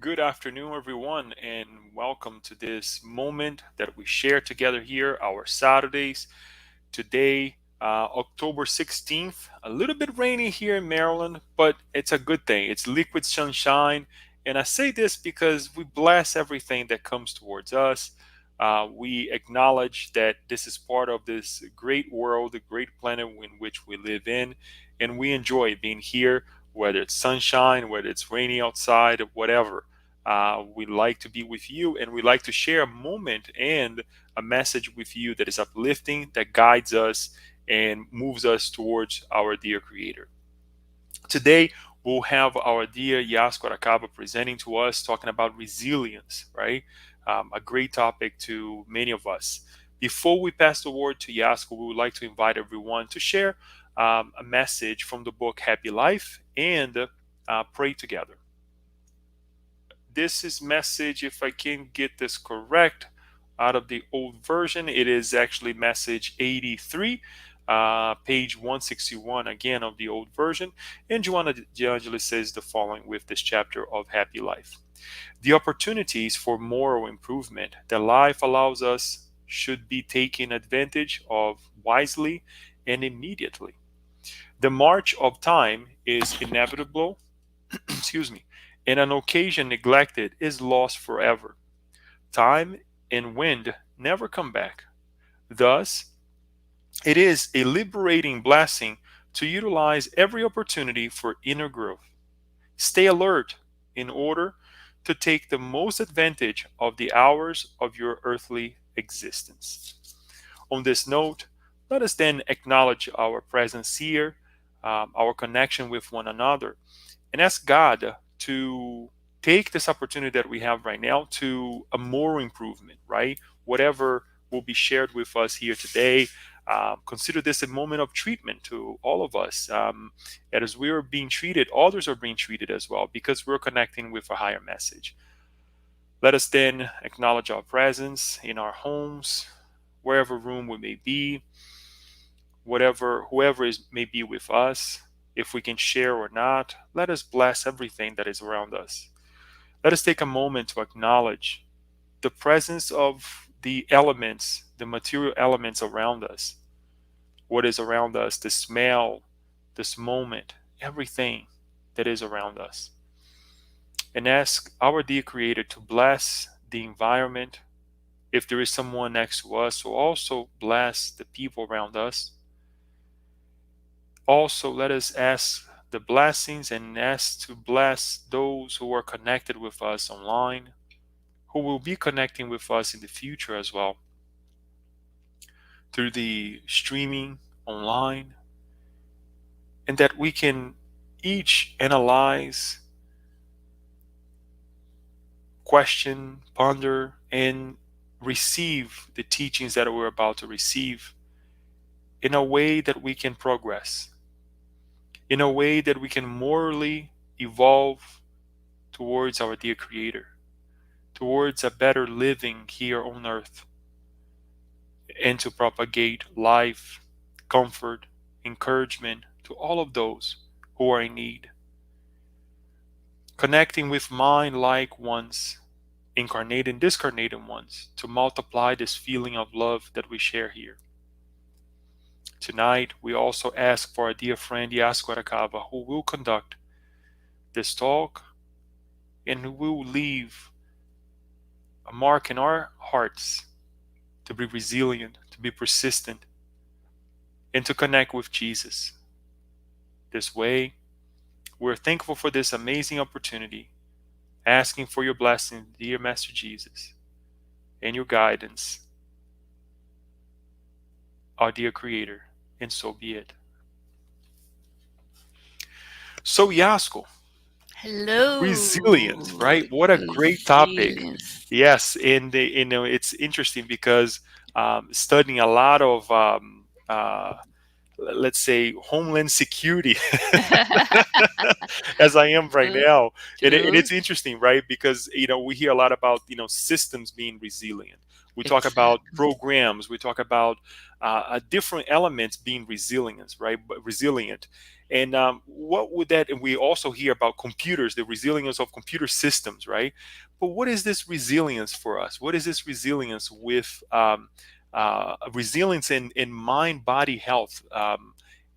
Good afternoon, everyone, and welcome to this moment that we share together here, our Saturdays. Today, October 16th, a little bit rainy here in Maryland, but it's a good thing. It's liquid sunshine. And I say this because we bless everything that comes towards us. We acknowledge that this is part of this great world, the great planet in which we live in, and we enjoy being here, whether it's sunshine, whether it's rainy outside, whatever. We like to be with you, and we like to share a moment and a message with you that is uplifting, that guides us and moves us towards our dear Creator. Today, we'll have our dear Yasco Aracava presenting to us, talking about resilience, right? A great topic to many of us. Before we pass the word to Yasco, we would like to invite everyone to share a message from the book Happy Life and pray together. This is message, if I can get this correct, out of the old version. It is actually message 83, page 161, again, of the old version. And Joanna De Angelis says the following with this chapter of Happy Life. The opportunities for moral improvement that life allows us should be taken advantage of wisely and immediately. The march of time is inevitable, excuse me, and an occasion neglected is lost forever. Time and wind never come back. Thus, it is a liberating blessing to utilize every opportunity for inner growth. Stay alert in order to take the most advantage of the hours of your earthly existence. On this note, let us then acknowledge our presence here, our connection with one another, and ask God to take this opportunity that we have right now to a moral improvement, right? Whatever will be shared with us here today, consider this a moment of treatment to all of us. And as we are being treated, others are being treated as well because we're connecting with a higher message. Let us then acknowledge our presence in our homes, wherever room we may be, whatever whoever is may be with us. If we can share or not, let us bless everything that is around us. Let us take a moment to acknowledge the presence of the elements, the material elements around us, what is around us, the smell, this moment, everything that is around us. And ask our dear Creator to bless the environment. If there is someone next to us, so also bless the people around us. Also, let us ask the blessings and ask to bless those who are connected with us online, who will be connecting with us in the future as well, through the streaming online, and that we can each analyze, question, ponder, and receive the teachings that we're about to receive in a way that we can progress, in a way that we can morally evolve towards our dear Creator, towards a better living here on earth, and to propagate life, comfort, encouragement to all of those who are in need. Connecting with mind like ones, incarnate and discarnated ones, to multiply this feeling of love that we share here. Tonight, we also ask for our dear friend Yasco Aracava, who will conduct this talk and who will leave a mark in our hearts to be resilient, to be persistent, and to connect with Jesus. This way, we're thankful for this amazing opportunity, asking for your blessing, dear Master Jesus, and your guidance, our dear Creator, and so be it. So, Yasco, resilience, Hello, right? What a great topic. resilience. Yes, and it's interesting because studying a lot of let's say homeland security as I am right True, now. And true. it's interesting, right? Because we hear a lot about systems being resilient. We talk about Exactly. programs. We talk about different elements being resilient, right? But resilient, And what would that, and we also hear about computers, the resilience of computer systems, right? But what is this resilience for us? What is this resilience with resilience in mind body health?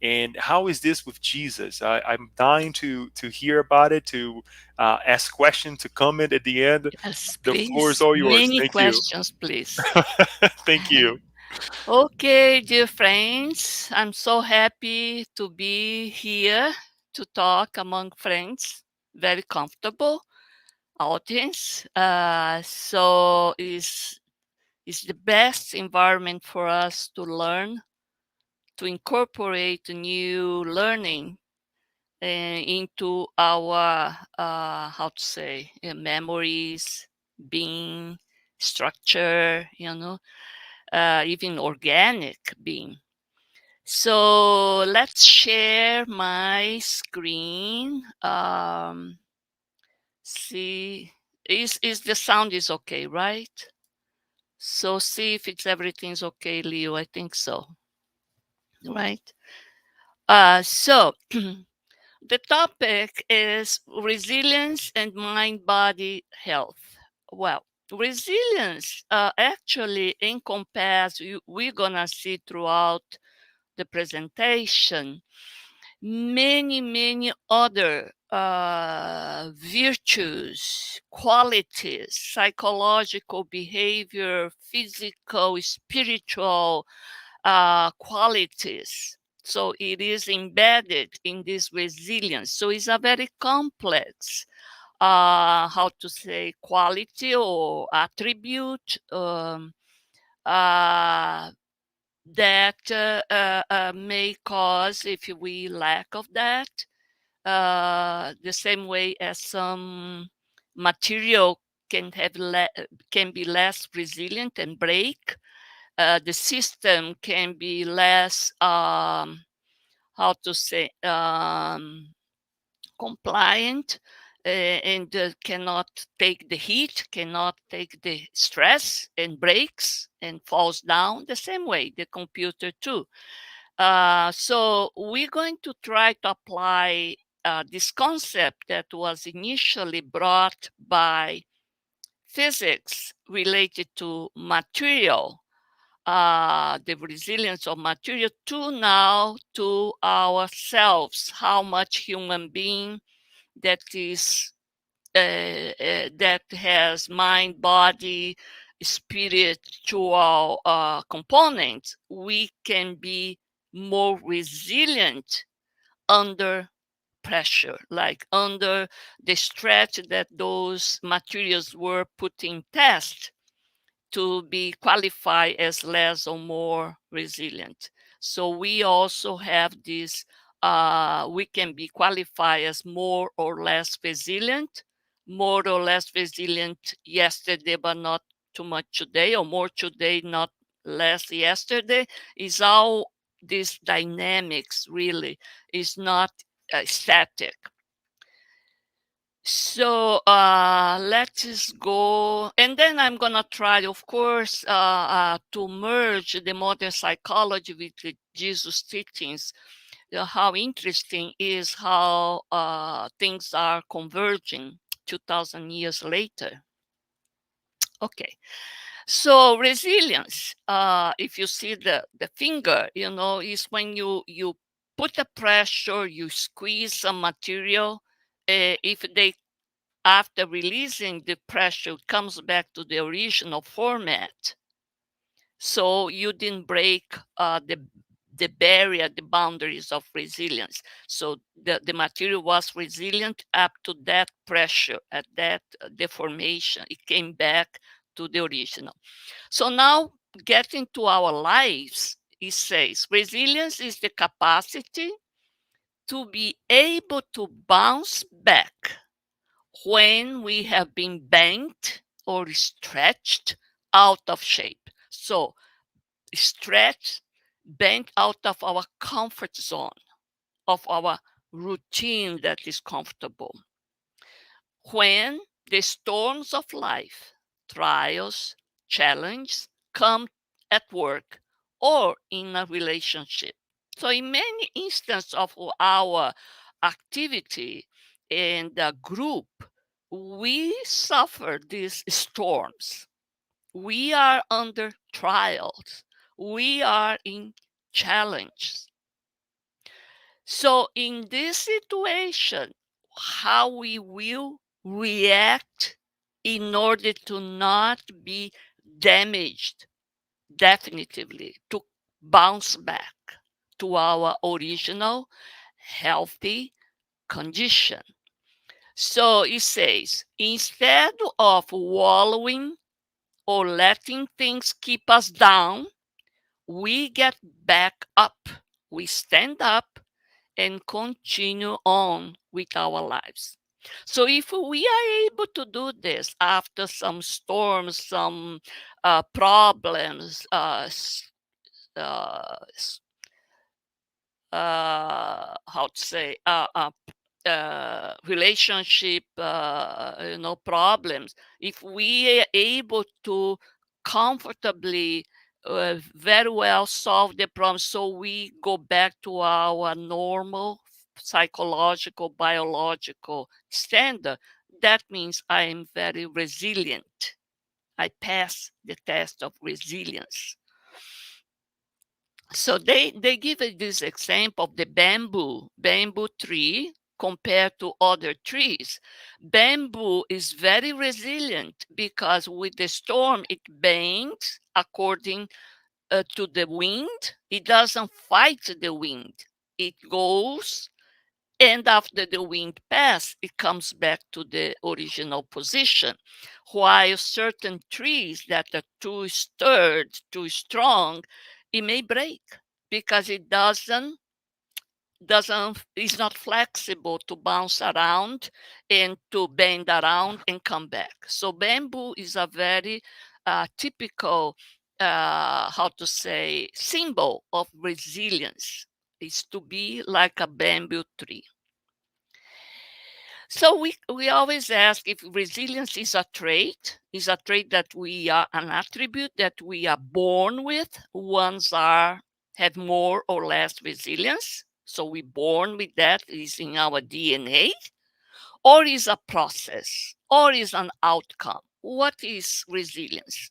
And how is this with Jesus? I'm dying to hear about it, to ask questions, to comment at the end. Yes, The floor is please. all yours. Many Thank you. questions, please. Thank you. Okay, dear friends, I'm so happy to be here to talk among friends. Very comfortable audience. So is the best environment for us to learn, to incorporate new learning into our how to say memories, being, structure, even organic being. So let's share my screen. See, is the sound is okay, right? So see if it's everything's okay, Leo. I think so, right? So the topic is resilience and mind-body health. Well, resilience actually encompasses. We're gonna see throughout the presentation many other virtues, qualities, psychological behavior, physical, spiritual qualities. So it is embedded in this resilience. So it's a very complex, how to say, quality or attribute uh, that may cause, if we lack of that, the same way as some material can be less resilient and break. The system can be less, how to say, compliant, and cannot take the heat, cannot take the stress, and breaks and falls down. The same way the computer too. So we're going to try to apply this concept that was initially brought by physics related to material, the resilience of material, to now to ourselves, how much human being that is that has mind, body, spiritual components, we can be more resilient under pressure, like under the stretch that those materials were put in test to be qualified as less or more resilient. So we also have this, we can be qualified as more or less resilient, more or less resilient yesterday, but not too much today, or more today, not less yesterday. Is all these dynamics really is not static. So let's go, and then I'm gonna try, of course, to merge the modern psychology with the Jesus teachings. How interesting is how things are converging 2,000 years later. Okay, so resilience. If you see the finger, is when you put a pressure, you squeeze some material. If they after releasing the pressure comes back to the original format. So you didn't break the barrier, the boundaries of resilience. So the material was resilient up to that pressure, at that deformation. It came back to the original. So now getting to our lives, it says resilience is the capacity to be able to bounce back when we have been bent or stretched out of shape. So, stretched, bent out of our comfort zone, of our routine that is comfortable. When the storms of life, trials, challenges come at work or in a relationship. So in many instances of our activity and the group, we suffer these storms. We are under trials. We are in challenges. So in this situation, how we will react in order to not be damaged definitively, to bounce back to our original healthy condition. So it says, instead of wallowing or letting things keep us down, we get back up. We stand up and continue on with our lives. So if we are able to do this after some storms, some problems, uh, how to say, relationship, problems, if we are able to comfortably, very well solve the problem, so we go back to our normal psychological, biological standard, that means I am very resilient. I pass the test of resilience. So they give this example of the bamboo tree compared to other trees. Bamboo is very resilient because with the storm it bends according to the wind. It doesn't fight the wind. It goes, and after the wind passes, it comes back to the original position. While certain trees that are too sturdy, too strong, it may break because it doesn't is not flexible to bounce around and to bend around and come back. So bamboo is a very typical, how to say, symbol of resilience. Is to be like a bamboo tree. So we always ask if resilience is a trait that we are an attribute that we are born with. Ones are have more or less resilience. So we born with that, is in our DNA, or is a process, or is an outcome. What is resilience?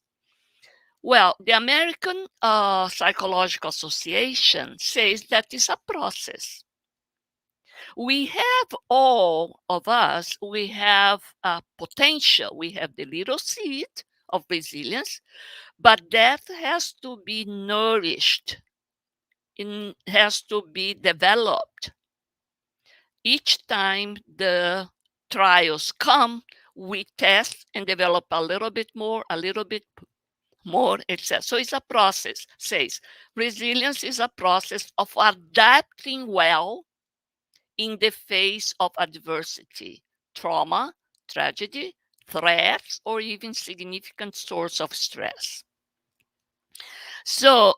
Well, the American Psychological Association says that is a process. We have, all of us, we have a potential. We have the little seed of resilience, but that has to be nourished. It has to be developed. Each time the trials come, we test and develop a little bit more, etc. So it's a process. Says resilience is a process of adapting well in the face of adversity, trauma, tragedy, threats, or even significant source of stress. So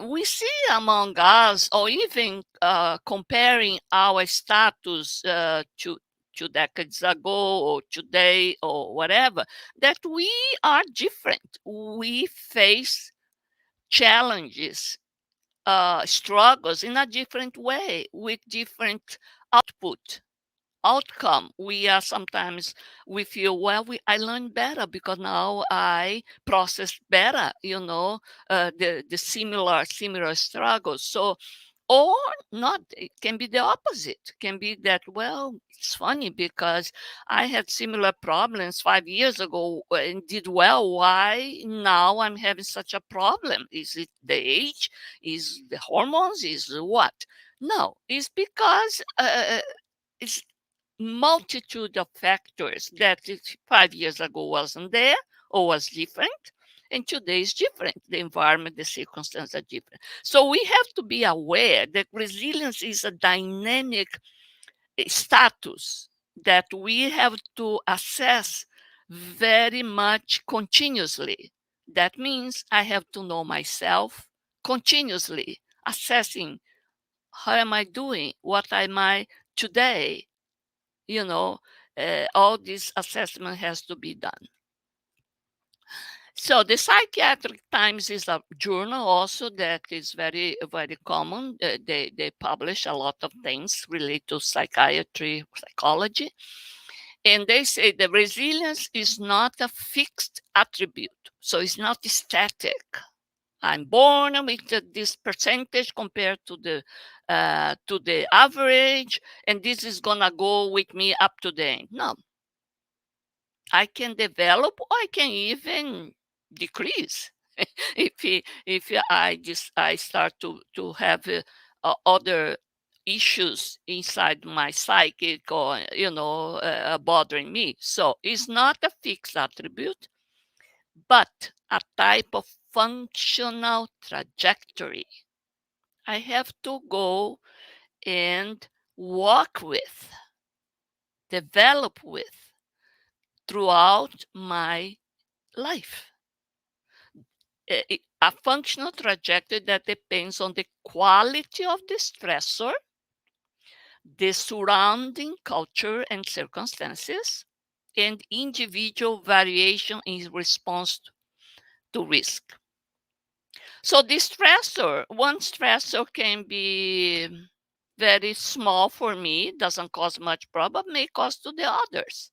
we see among us, or even comparing our status to 2 decades ago or today or whatever, that we are different. We face challenges, struggles in a different way with different outcome. We are sometimes, we feel, well, I learned better because now I process better, the similar struggles. So, or not, it can be the opposite. It can be that, well, it's funny because I had similar problems 5 years ago and did well. Why now I'm having such a problem? Is it the age? Is the hormones? Is what? No, it's because it's multitude of factors that 5 years ago wasn't there or was different, and today is different. The environment, the circumstances are different. So we have to be aware that resilience is a dynamic status that we have to assess very much continuously. That means I have to know myself continuously, assessing how am I doing, what am I today, you know all this assessment has to be done. So the Psychiatric Times is a journal also that is very, very common. They publish a lot of things related to psychiatry, psychology. And they say the resilience is not a fixed attribute. So it's not static. I'm born with this percentage compared to the average, and this is gonna go with me up to the end. No, I can develop, or I can even decrease if I start to have other issues inside my psychic, or bothering me. So it's not a fixed attribute, but a type of functional trajectory I have to go and walk with, develop with throughout my life. A functional trajectory that depends on the quality of the stressor, the surrounding culture and circumstances, and individual variation in response to risk. So the stressor, one stressor can be very small for me, doesn't cause much problem, may cause to the others.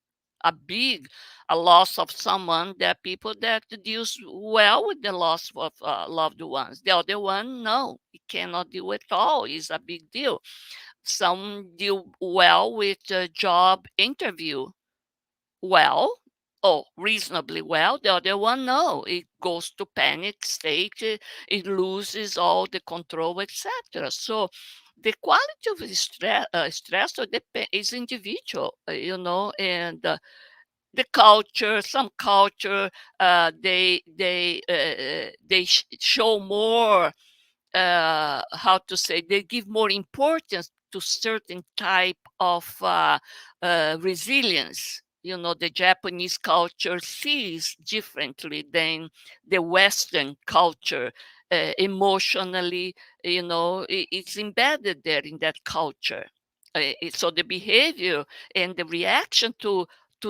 A loss of someone. There are people that deals well with the loss of loved ones. The other one, no, it cannot deal at all. It's a big deal. Some deal well with a job interview, well, oh, reasonably well. The other one, no, it goes to panic state, it loses all the control, etc. So the quality of the stressor is individual, and the culture, some culture, they show more, how to say, they give more importance to certain type of resilience. The Japanese culture sees differently than the Western culture. Emotionally, it's embedded there in that culture. So the behavior and the reaction to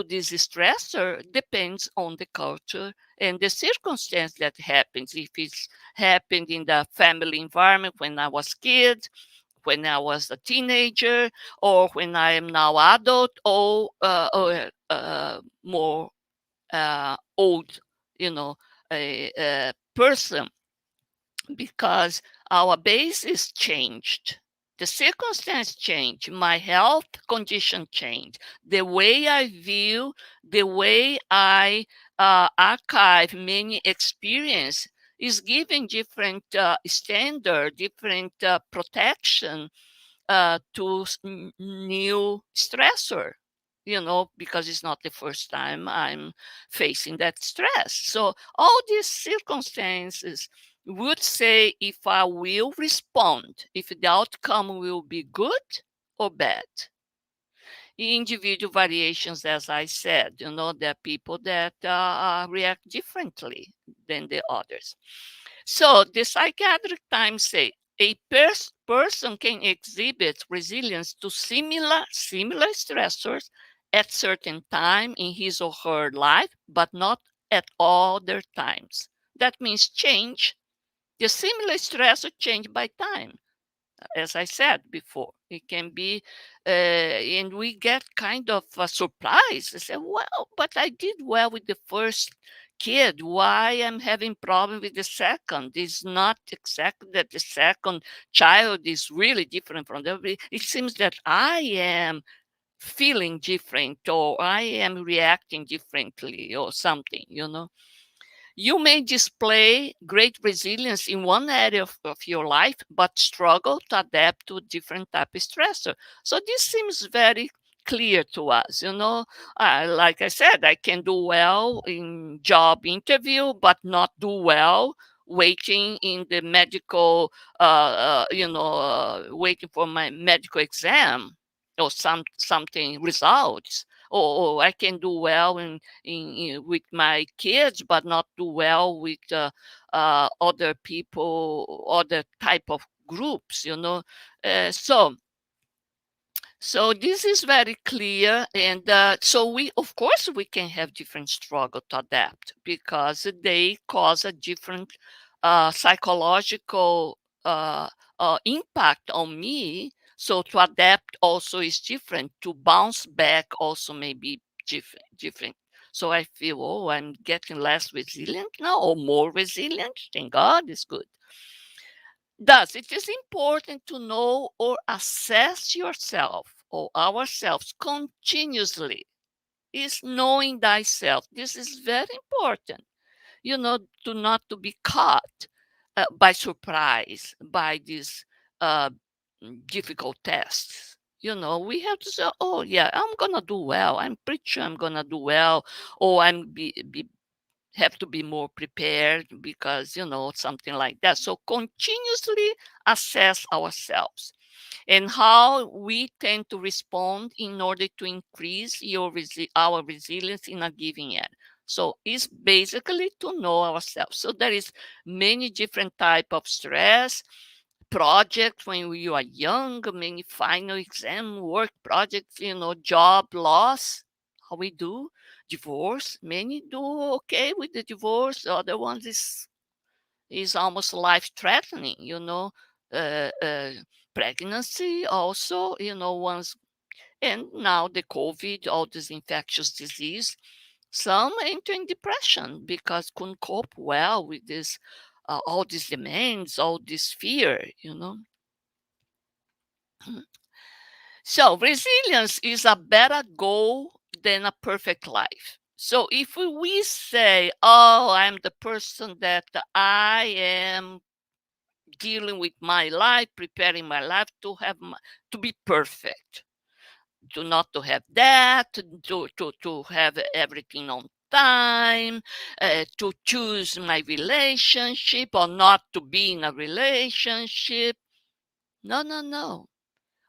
this stressor depends on the culture and the circumstance that happens. If it's happened in the family environment when I was kid, when I was a teenager, or when I am now adult, or more old, a person, because our base is changed. The circumstance changed, my health condition changed, the way I view, the way I archive many experience is giving different standard, different protection to new stressor, because it's not the first time I'm facing that stress. So all these circumstances would say if I will respond, if the outcome will be good or bad. Individual variations, as I said, there are people that react differently than the others. So the Psychiatric Times say a person can exhibit resilience to similar stressors at certain time in his or her life, but not at other times. That means change. The similar stressor change by time, as I said before. It can be, and we get kind of a surprise. I say, well, but I did well with the first kid. Why I'm having problem with the second? It's not exactly that the second child is really different from the. It seems that I am feeling different, or I am reacting differently, or something. You may display great resilience in one area of your life, but struggle to adapt to different type of stressor. So this seems very clear to us. Like I said, I can do well in job interview, but not do well waiting in the medical, waiting for my medical exam or something results. Or I can do well with my kids, but not do well with other people, other type of groups. So So this is very clear, and so we, of course, we can have different struggle to adapt because they cause a different psychological impact on me. So to adapt also is different. To bounce back also may be different. So I feel, oh, I'm getting less resilient now or more resilient. Thank God, it's good. Thus, it is important to know or assess yourself or ourselves continuously. Is knowing thyself. This is very important. You know, to not to be caught by surprise by these uh, difficult tests. You know, we have to say, oh yeah, I'm gonna do well. I'm pretty sure I'm gonna do well, or I'm have to be more prepared because, you know, something like that. So continuously assess ourselves and how we tend to respond in order to increase our resilience in a given area. So it's basically to know ourselves. So there is many different type of stress projects when you are young, many final exam work projects, you know, job loss, how we do, divorce. Many do okay with the divorce. The other ones is almost life threatening, you know. Uh, uh, Pregnancy also, you know, once, and now the COVID, all this infectious disease. Some enter in depression because couldn't cope well with this, all these demands, all this fear, you know. So resilience is a better goal than a perfect life. So if we say, oh, I'm the person that I am dealing with my life, preparing my life to to be perfect, to not to have that, to have everything on time, to choose my relationship or not to be in a relationship. No, no, no.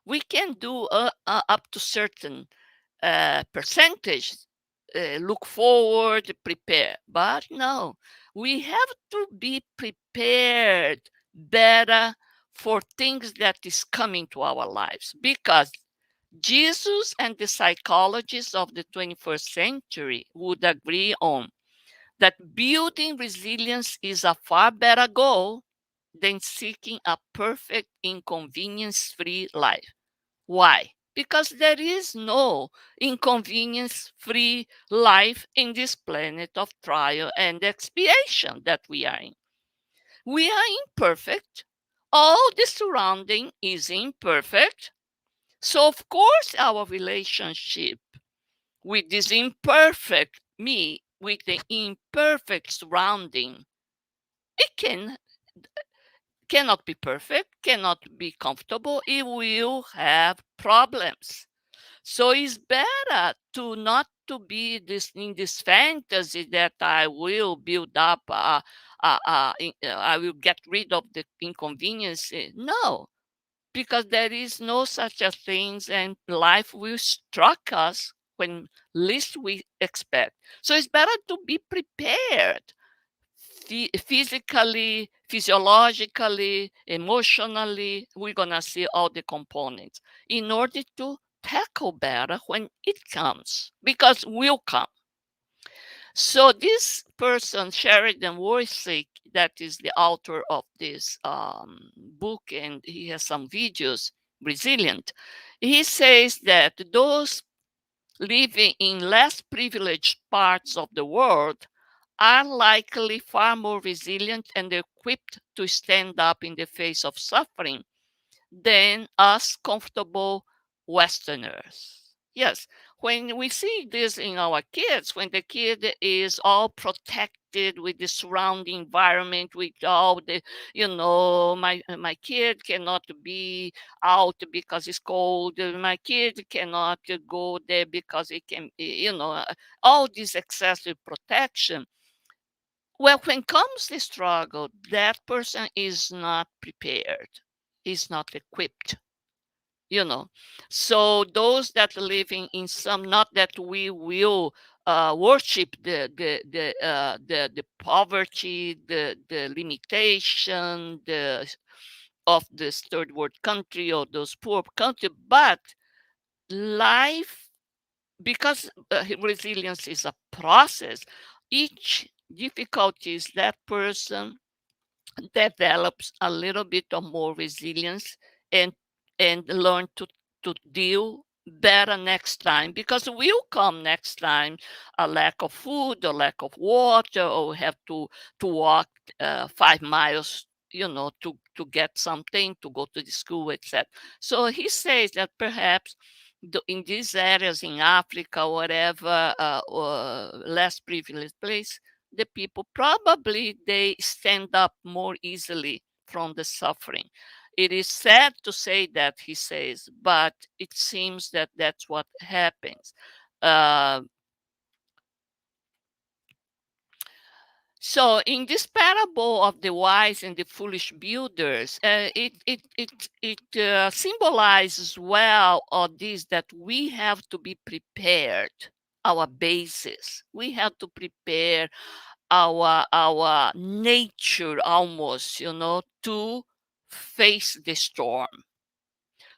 We can do up to certain percentage, look forward, prepare. But no, we have to be prepared better for things that is coming to our lives because Jesus and the psychologists of the 21st century would agree on that building resilience is a far better goal than seeking a perfect inconvenience free life. Why? Because there is no inconvenience free life in this planet of trial and expiation that we are in. We are imperfect. All the surrounding is imperfect. So, of course, our relationship with this imperfect me, with the imperfect surrounding, it cannot be perfect, cannot be comfortable. It will have problems. So it's better to not to be this in this fantasy that I will build up, I will get rid of the inconvenience. No, because there is no such a thing, and life will struck us when least we expect. So it's better to be prepared physically, physiologically, emotionally. We're going to see all the components in order to tackle better when it comes, because will come. So this person, Sheridan Worthy, that is the author of this book, and he has some videos, Resilient, he says that those living in less privileged parts of the world are likely far more resilient and equipped to stand up in the face of suffering than us comfortable Westerners. Yes, when we see this in our kids, when the kid is all protected with the surrounding environment, with all the, you know, my kid cannot be out because it's cold. My kid cannot go there because it can, you know, all this excessive protection. Well, when comes the struggle, that person is not prepared, is not equipped, you know. So those that are living in some, not that we will worship the poverty, the limitation, the of this third world country or those poor country, but life, because resilience is a process, each difficulties that person develops a little bit of more resilience and learn to deal better next time, because it will come next time a lack of food or lack of water, or we have to walk 5 miles, to get something, to go to the school, etc. So he says that perhaps in these areas in Africa, whatever, or less privileged place, the people probably they stand up more easily from the suffering. It is sad to say that, he says, but it seems that that's what happens. Uh, so in this parable of the wise and the foolish builders, it symbolizes well all this, that we have to be prepared, our basis. We have to prepare our nature almost, to face the storm.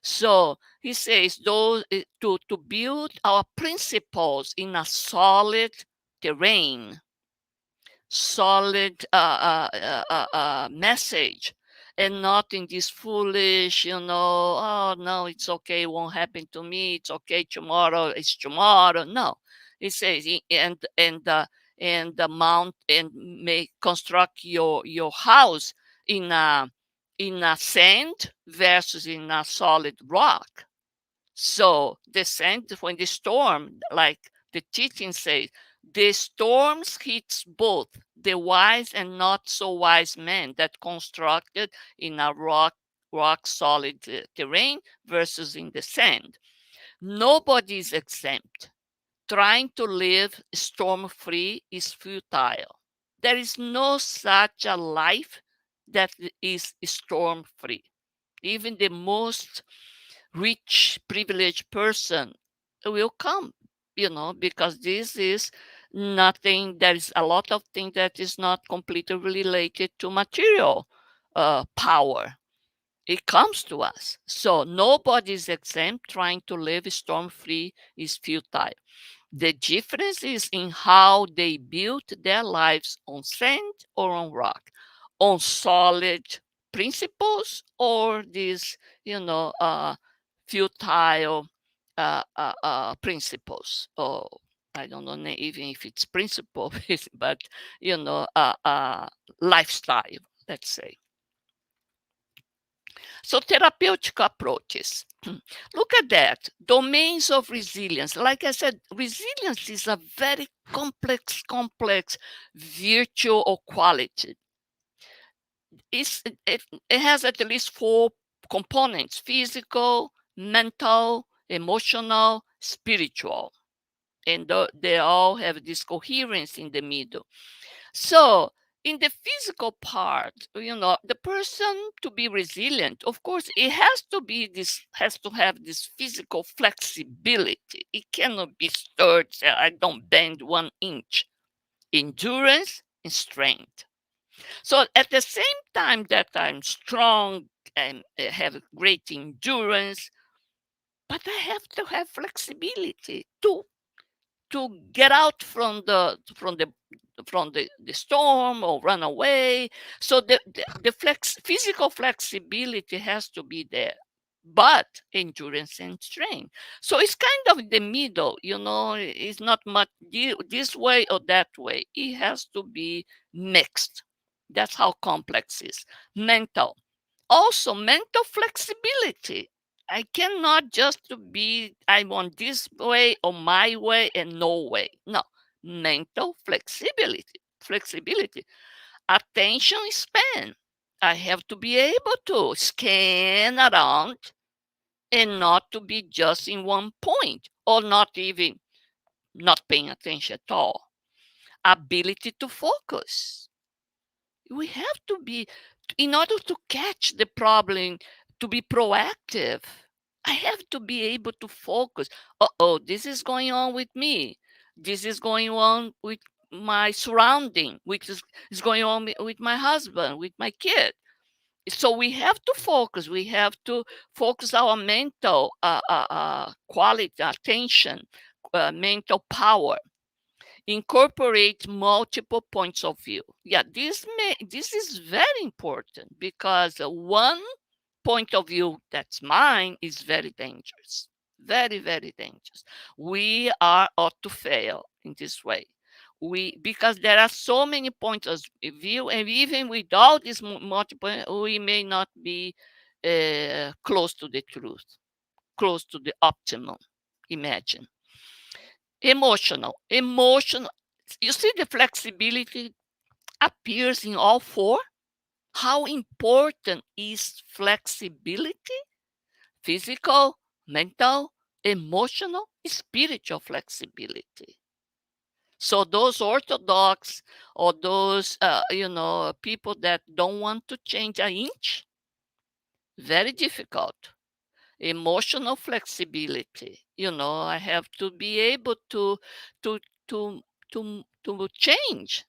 So he says those to build our principles in a solid terrain, solid message, and not in this foolish, oh no, it's okay, it won't happen to me, it's okay, tomorrow is tomorrow. No, it says, and the mount and make construct your house in a sand versus in a solid rock. So the sand, when the storm, like the teaching says, the storms hits both the wise and not so wise men that constructed in a rock solid terrain versus in the sand. Nobody is exempt. Trying to live storm free is futile. There is no such a life that is storm free. Even the most rich, privileged person will come, because this is nothing, there is a lot of things that is not completely related to material power. It comes to us. So nobody is exempt. Trying to live storm free is futile. The difference is in how they built their lives, on sand or on rock, on solid principles, or these, futile principles. Or I don't know even if it's principle, but lifestyle, let's say. So therapeutic approaches. Look at that. Domains of resilience. Like I said, resilience is a very complex virtue or quality. It has at least 4 components: physical, mental, emotional, spiritual. And they all have this coherence in the middle. So in the physical part, the person, to be resilient, of course, it has to have this physical flexibility. It cannot be sturdy. I don't bend 1 inch. Endurance and strength. So at the same time that I'm strong and have great endurance, but I have to have flexibility to get out from the storm or run away. So the physical flexibility has to be there, but endurance and strength. So it's kind of the middle, it's not much this way or that way. It has to be mixed. That's how complex it is. Mental. Also, mental flexibility. I cannot just be, I want this way or my way and no way. No, mental flexibility. Attention span. I have to be able to scan around and not to be just in one point, or not even not paying attention at all. Ability to focus. We have to be, in order to catch the problem, to be proactive, I have to be able to focus. Oh, this is going on with me. This is going on with my surrounding, which is going on with my husband, with my kid. So we have to focus. We have to focus our mental quality, attention, mental power. Incorporate multiple points of view. Yeah, this is very important because one point of view that's mine is very dangerous, very, very dangerous. We are ought to fail in this way. Because there are so many points of view, and even without this multiple, we may not be close to the truth, close to the optimum. Imagine. Emotional. You see, the flexibility appears in all four. How important is flexibility? Physical, mental, emotional, spiritual flexibility. So those orthodox or those people that don't want to change an inch, very difficult. Emotional flexibility. I have to be able to to to change.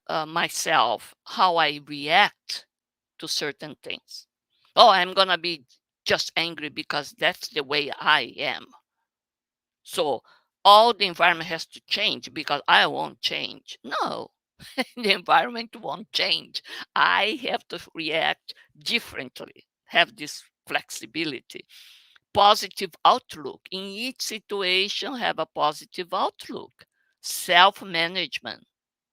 Myself, how I react to certain things. Oh, I'm gonna be just angry because that's the way I am. So all the environment has to change because I won't change. No, the environment won't change. I have to react differently, have this flexibility. Positive outlook. In each situation, have a positive outlook. Self-management.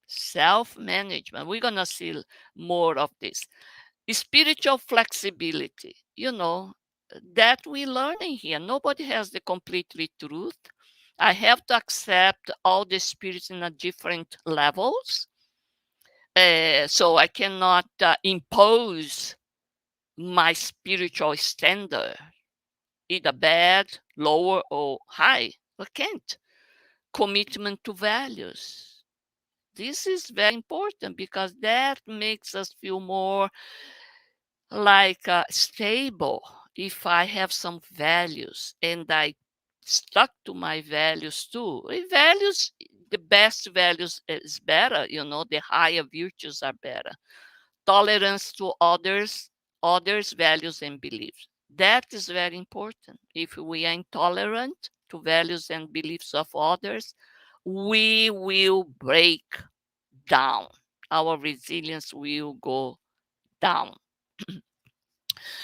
Self-management. We're going to see more of this. Spiritual flexibility. That we learning here. Nobody has the completely truth. I have to accept all the spirits in a different levels. So I cannot impose my spiritual standard, either bad, lower, or high. I can't. Commitment to values. This is very important because that makes us feel more like stable. If I have some values and I stuck to my values too. Values, the best values is better, the higher virtues are better. Tolerance to others' values and beliefs. That is very important. If we are intolerant to values and beliefs of others, we will break down. Our resilience will go down.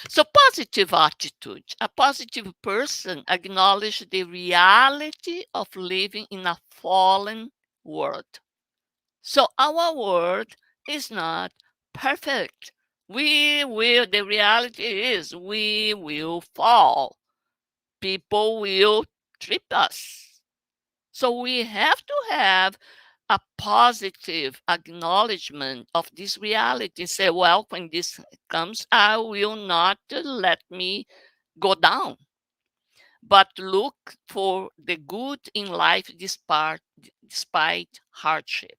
So, positive attitude. A positive person acknowledges the reality of living in a fallen world. So, our world is not perfect. The reality is, we will fall. People will trip us. So, we have to have a positive acknowledgement of this reality. Say, well, when this comes, I will not let me go down, but look for the good in life despite hardship.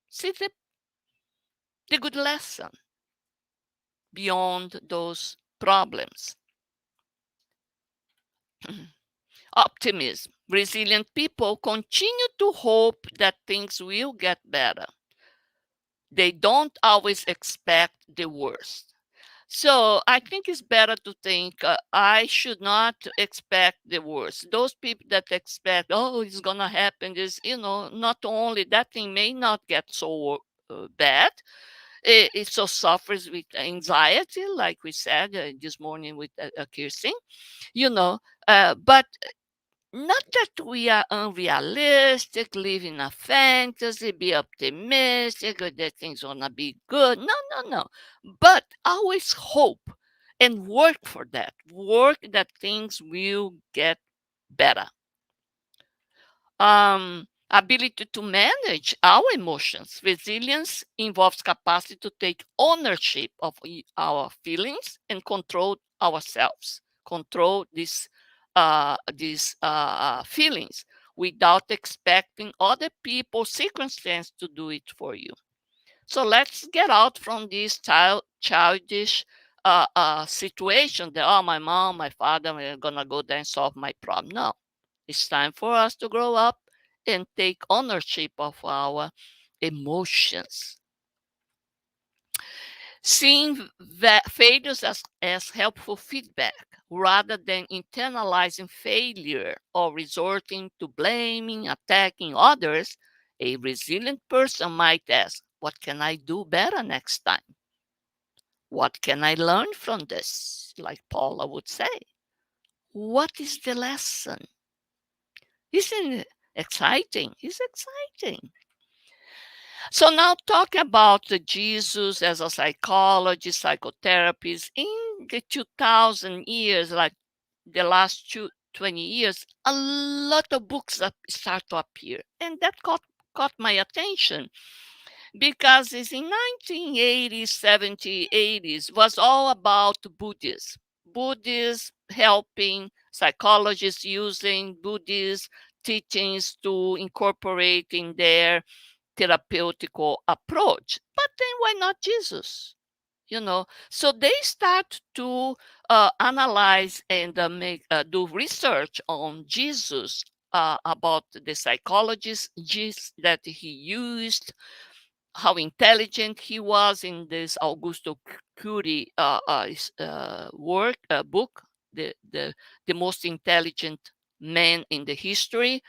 See the good lesson beyond those problems. Optimism. Resilient people continue to hope that things will get better. They don't always expect the worst. So I think it's better to think I should not expect the worst. Those people that expect, oh, it's gonna happen, is not only that thing may not get so bad. It so suffers with anxiety, like we said this morning with Kirsten, but not that we are unrealistic, live in a fantasy, be optimistic, or that things gonna be good. No, no, no. But always hope and work for that. Work that things will get better. Ability to manage our emotions. Resilience involves capacity to take ownership of our feelings and control ourselves. Control these feelings without expecting other people, circumstances to do it for you. So let's get out from this childish situation that, oh, my mom, my father are going to go there and solve my problem. No, it's time for us to grow up and take ownership of our emotions. seeing failures as helpful feedback rather than internalizing failure or resorting to blaming, attacking others, a resilient person might ask, what can I do better next time? What can I learn from this? Like Paula would say. What is the lesson? Isn't it exciting? It's exciting. So now talk about Jesus as a psychologist, psychotherapist in the 2000 years, like the last 20 years, a lot of books start to appear. And that caught my attention because it's in 1980s, 70s, 80s was all about Buddhism. Buddhists helping psychologists using Buddhist teachings to incorporate in their therapeutical approach. But then why not Jesus? So they start to analyze and do research on Jesus, about the psychologists that he used, how intelligent he was in this Augusto Curie book, the most intelligent man in the history.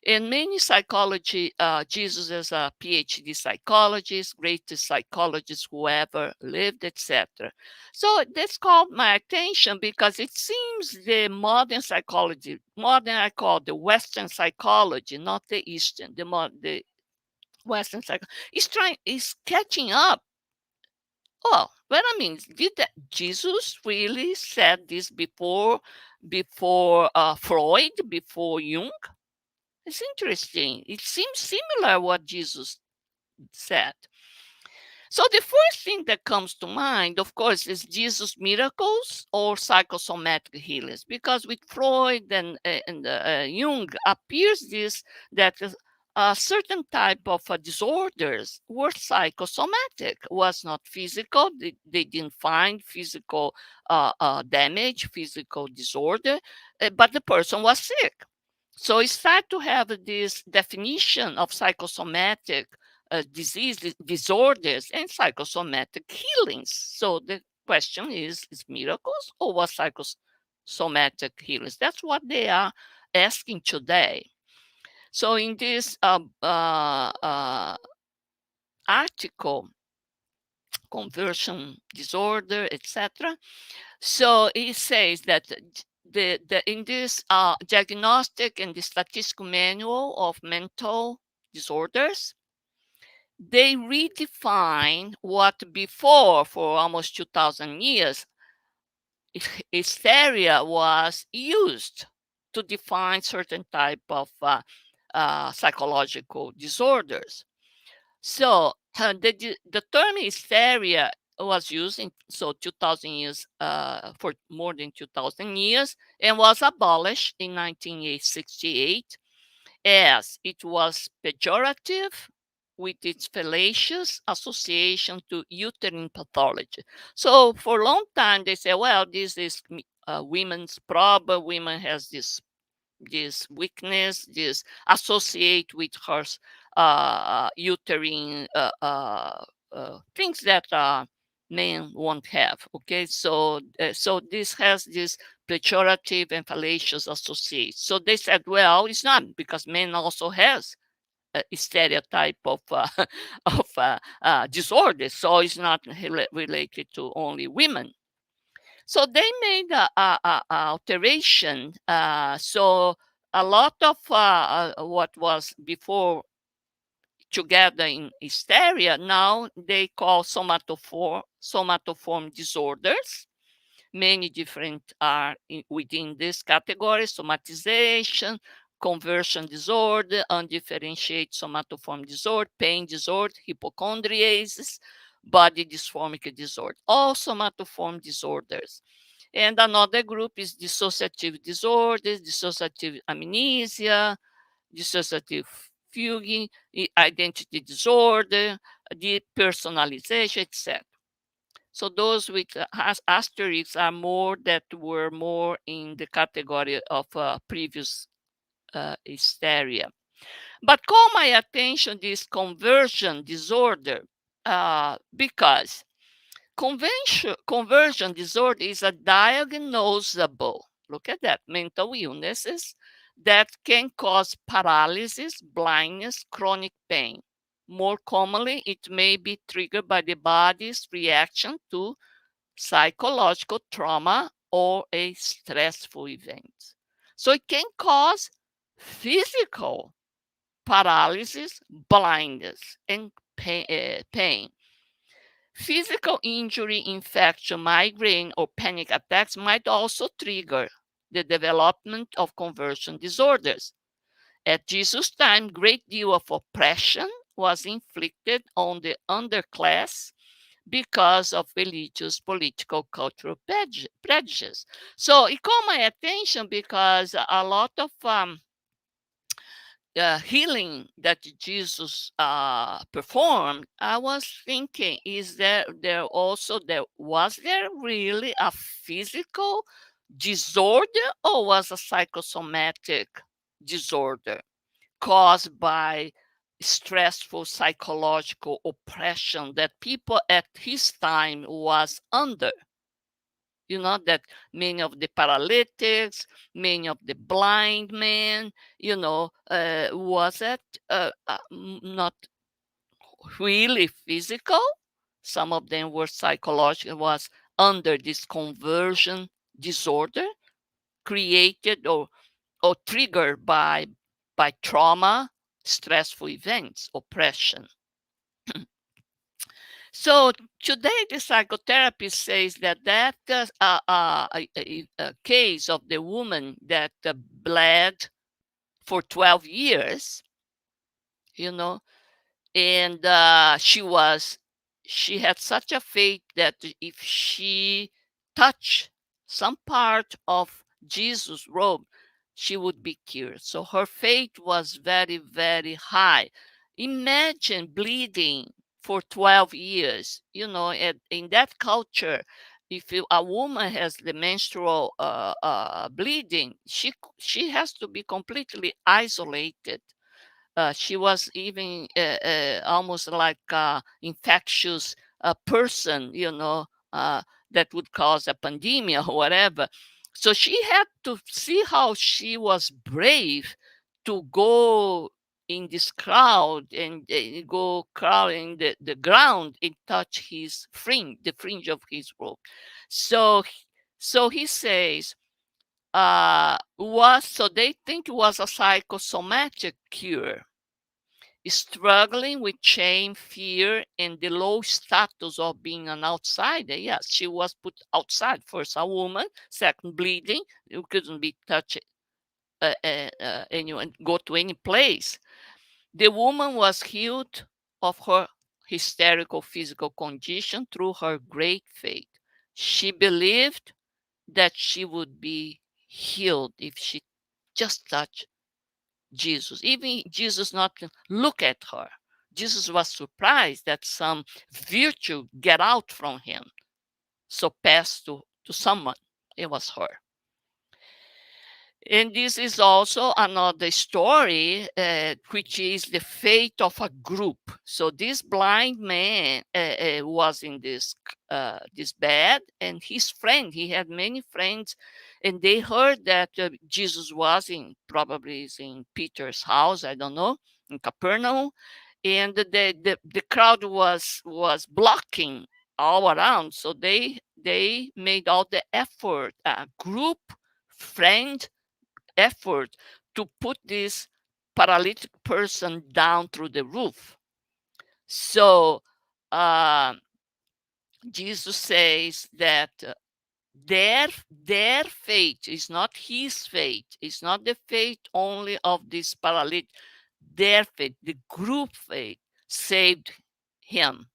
And many psychology, Jesus as a PhD psychologist, greatest psychologist who ever lived, etc. So this called my attention because it seems the modern psychology, modern I call the Western psychology, not the Eastern, the Western psychology, is catching up. Oh, well, I mean, did Jesus really said this before Freud, before Jung? It's interesting. It seems similar what Jesus said. So the first thing that comes to mind, of course, is Jesus' miracles or psychosomatic healings, because with Freud and Jung appears this that a certain type of disorders were psychosomatic, was not physical. They didn't find physical damage, physical disorder, but the person was sick. So it started to have this definition of psychosomatic diseases, disorders, and psychosomatic healings. So the question is miracles or was psychosomatic healings? That's what they are asking today. So in this article, conversion disorder, etc. So it says that in this diagnostic and the statistical manual of mental disorders, they redefine what before, for almost 2000 years, hysteria was used to define certain type of psychological disorders. So the term hysteria was used in 2000 years, for more than 2000 years, and was abolished in 1968 as it was pejorative with its fallacious association to uterine pathology. So for a long time they say, well, this is women's problem. Women has this weakness, this associate with her uterine things that men won't have. Okay, so this has this pejorative and fallacious associate. So they said, well, it's not, because men also has a stereotype of disorder, so it's not related to only women. So they made a alteration. So a lot of what was before together in hysteria, now they call somatoform disorders. Many different are within this category: somatization, conversion disorder, undifferentiated somatoform disorder, pain disorder, hypochondriasis, body dysphoric disorder, all somatoform disorders. And another group is dissociative disorders, dissociative amnesia, dissociative fugue, identity disorder, depersonalization, etc. So those with asterisks are more that were more in the category of previous hysteria. But call my attention this conversion disorder because Conversion disorder is a diagnosable, look at that, mental illnesses that can cause paralysis, blindness, chronic pain. More commonly, it may be triggered by the body's reaction to psychological trauma or a stressful event. So it can cause physical paralysis, blindness, and pain. Physical injury, infection, migraine, or panic attacks might also trigger the development of conversion disorders. At Jesus' time, great deal of oppression was inflicted on the underclass because of religious, political, cultural prejudice. So it caught my attention because a lot of healing that Jesus performed, I was thinking, is there really a physical disorder or was a psychosomatic disorder caused by stressful psychological oppression that people at his time was under? You know, that many of the paralytics, many of the blind men, was it not really physical? Some of them were psychological, was under this conversion disorder created or triggered by trauma, stressful events, oppression. So today, the psychotherapist says that a case of the woman that bled for 12 years, you know, and she had such a faith that if she touched some part of Jesus' robe, she would be cured. So her faith was very, very high. Imagine bleeding for 12 years. In that culture, if a woman has the menstrual bleeding, she has to be completely isolated. She was even almost like an infectious person, that would cause a pandemic or whatever. So she had to see how she was brave to go in this crowd and go crawling the ground and touch the fringe of his robe. So he says, so they think it was a psychosomatic cure, struggling with shame, fear, and the low status of being an outsider. Yes, she was put outside. First, a woman. Second, bleeding. You couldn't be touched anyone, go to any place. The woman was healed of her hysterical physical condition through her great faith. She believed that she would be healed if she just touched Jesus. Even Jesus not look at her. Jesus was surprised that some virtue get out from him. So passed to someone. It was her. And this is also another story, which is the fate of a group. So this blind man was in this bed, and his friend, he had many friends, and they heard that Jesus was probably is in Peter's house, I don't know, in Capernaum, and the crowd was blocking all around. So they made all the effort, group friend effort to put this paralytic person down through the roof. So Jesus says that their fate is not his fate. It's not the fate only of this paralytic. Their fate, the group fate, saved him.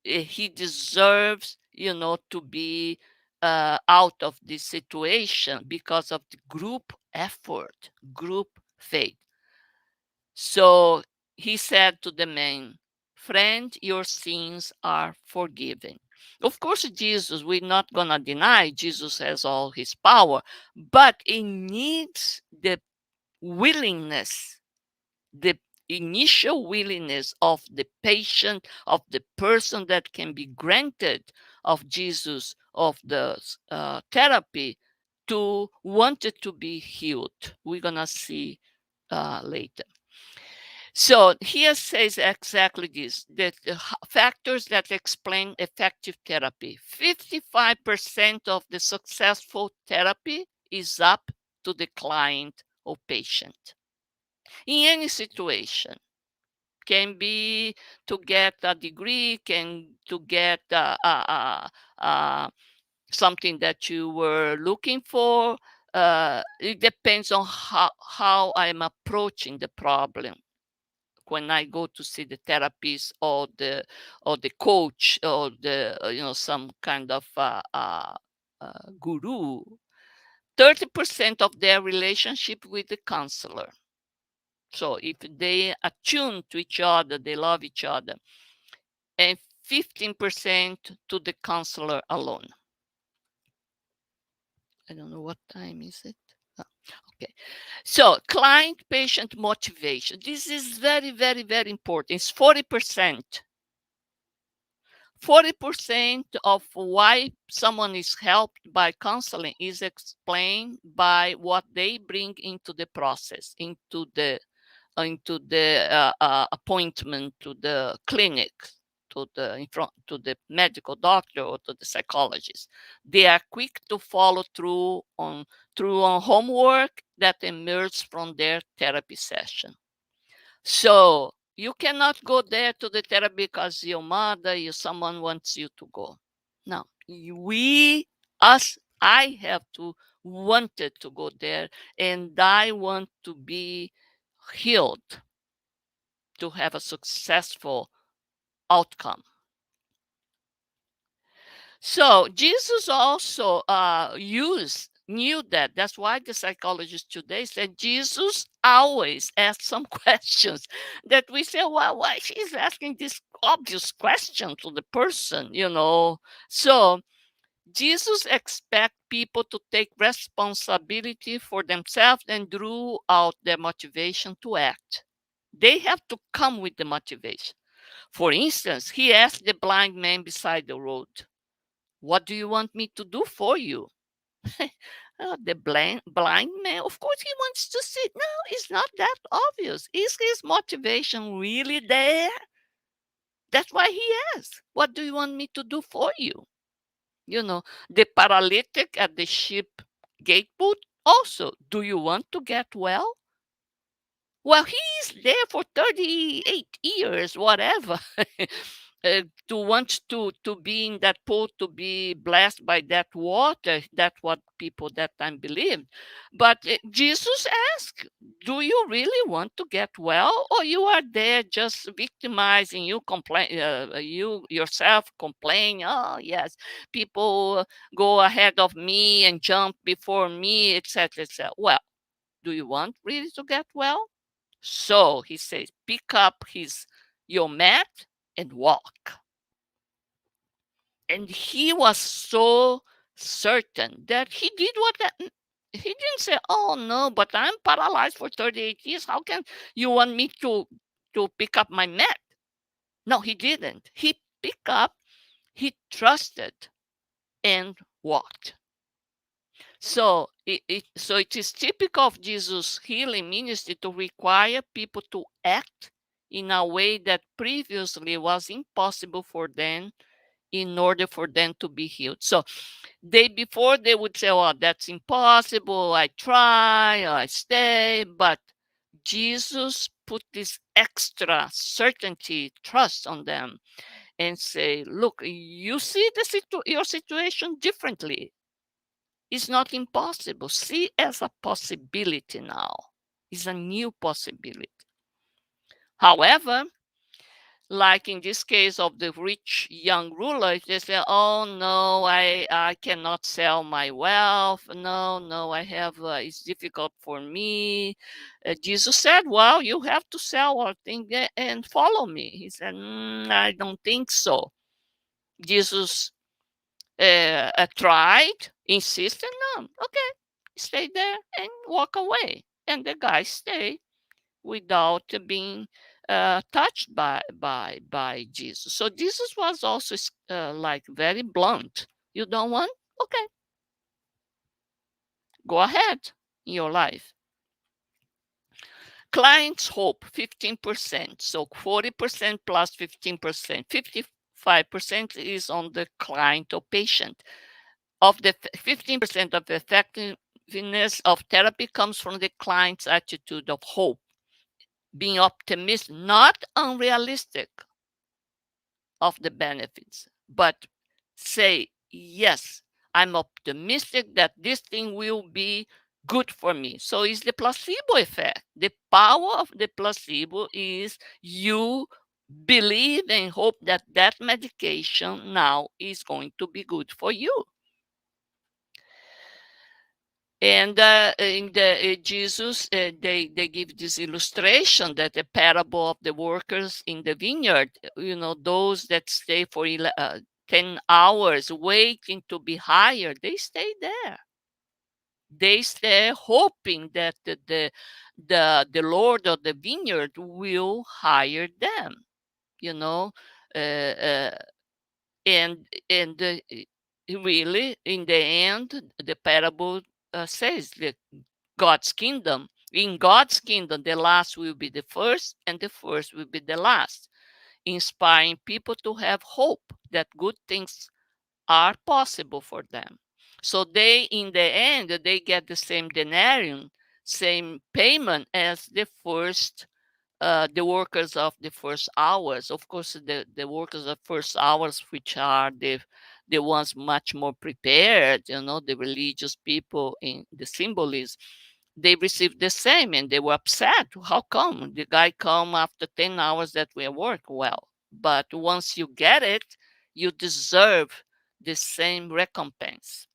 He deserves, to be out of this situation because of the group effort, group faith. So he said to the man, "Friend, your sins are forgiven." Of course, Jesus, we're not going to deny Jesus has all his power, but it needs the willingness, the initial willingness of the patient, of the person that can be granted of Jesus, of the therapy, to want it to be healed. We're going to see later. So here says exactly this, that the factors that explain effective therapy. 55% of the successful therapy is up to the client or patient. In any situation, can be to get a degree, can to get something that you were looking for. It depends on how I'm approaching the problem when I go to see the therapist or the coach or the some kind of guru. 30% of their relationship with the counselor. So if they attune to each other, they love each other, and 15% to the counselor alone. I don't know what time is it. Okay. So client-patient motivation. This is very, very, very important. It's 40%. 40% of why someone is helped by counseling is explained by what they bring into the process, into the appointment, to the clinic, to the medical doctor or to the psychologist. They are quick to follow through on homework that emerges from their therapy session. So you cannot go there to the therapy because your mother, someone wants you to go. No, I have to wanted to go there, and I want to be healed, to have a successful outcome. So Jesus also knew that. That's why the psychologists today said Jesus always asked some questions that we say, well, why she's asking this obvious question to the person, So Jesus expects people to take responsibility for themselves and drew out their motivation to act. They have to come with the motivation. For instance, he asked the blind man beside the road, what do you want me to do for you? The blind man, of course, he wants to see. No, it's not that obvious. Is his motivation really there? That's why he asks, what do you want me to do for you? The paralytic at the ship gate boot also, do you want to get well? Well, he's there for 38 years, whatever, to want to be in that pool, to be blessed by that water. That's what people that time believed. But Jesus asked, do you really want to get well, or you are there just victimizing, you complain, you yourself complain, oh yes, people go ahead of me and jump before me, etc., etc. Well, do you want really to get well? So he says, pick up your mat and walk. And he was so certain that he did he didn't say, oh no, but I'm paralyzed for 38 years. How can you want me to pick up my mat? No, he didn't. He picked up, he trusted and walked. So it is typical of Jesus' healing ministry to require people to act in a way that previously was impossible for them in order for them to be healed. So before they would say, oh, that's impossible, I try, I stay, but Jesus put this extra certainty, trust on them and say, look, you see your situation differently. It's not impossible. See as a possibility now. It's a new possibility. However, like in this case of the rich young ruler, they say, oh no, I cannot sell my wealth. No, I have, it's difficult for me. Jesus said, well, you have to sell our thing and follow me. He said, I don't think so. Jesus tried, insisted, no, okay, stay there and walk away. And the guy stayed without being touched by Jesus. So Jesus was also like very blunt. You don't want? Okay, go ahead in your life. Clients hope 15%. So 40% plus 15%. 55% is on the client or patient. Of the 15% of the effectiveness of therapy comes from the client's attitude of hope, being optimistic, not unrealistic of the benefits, but say, yes, I'm optimistic that this thing will be good for me. So it's the placebo effect. The power of the placebo is you believe and hope that that medication now is going to be good for you. And in the Jesus, they give this illustration that the parable of the workers in the vineyard, those that stay for 10 hours waiting to be hired, they stay there. They stay hoping that the Lord of the vineyard will hire them, you know. Uh, uh, and really, in the end, the parable says that God's kingdom, in God's kingdom, the last will be the first and the first will be the last, inspiring people to have hope that good things are possible for them. So they, in the end, they get the same denarium, same payment as the workers of the first hours. Of course, the workers of first hours, which are the ones much more prepared, the religious people in the symbolism, they received the same and they were upset. How come the guy come after 10 hours that we work? Well, but once you get it, you deserve the same recompense.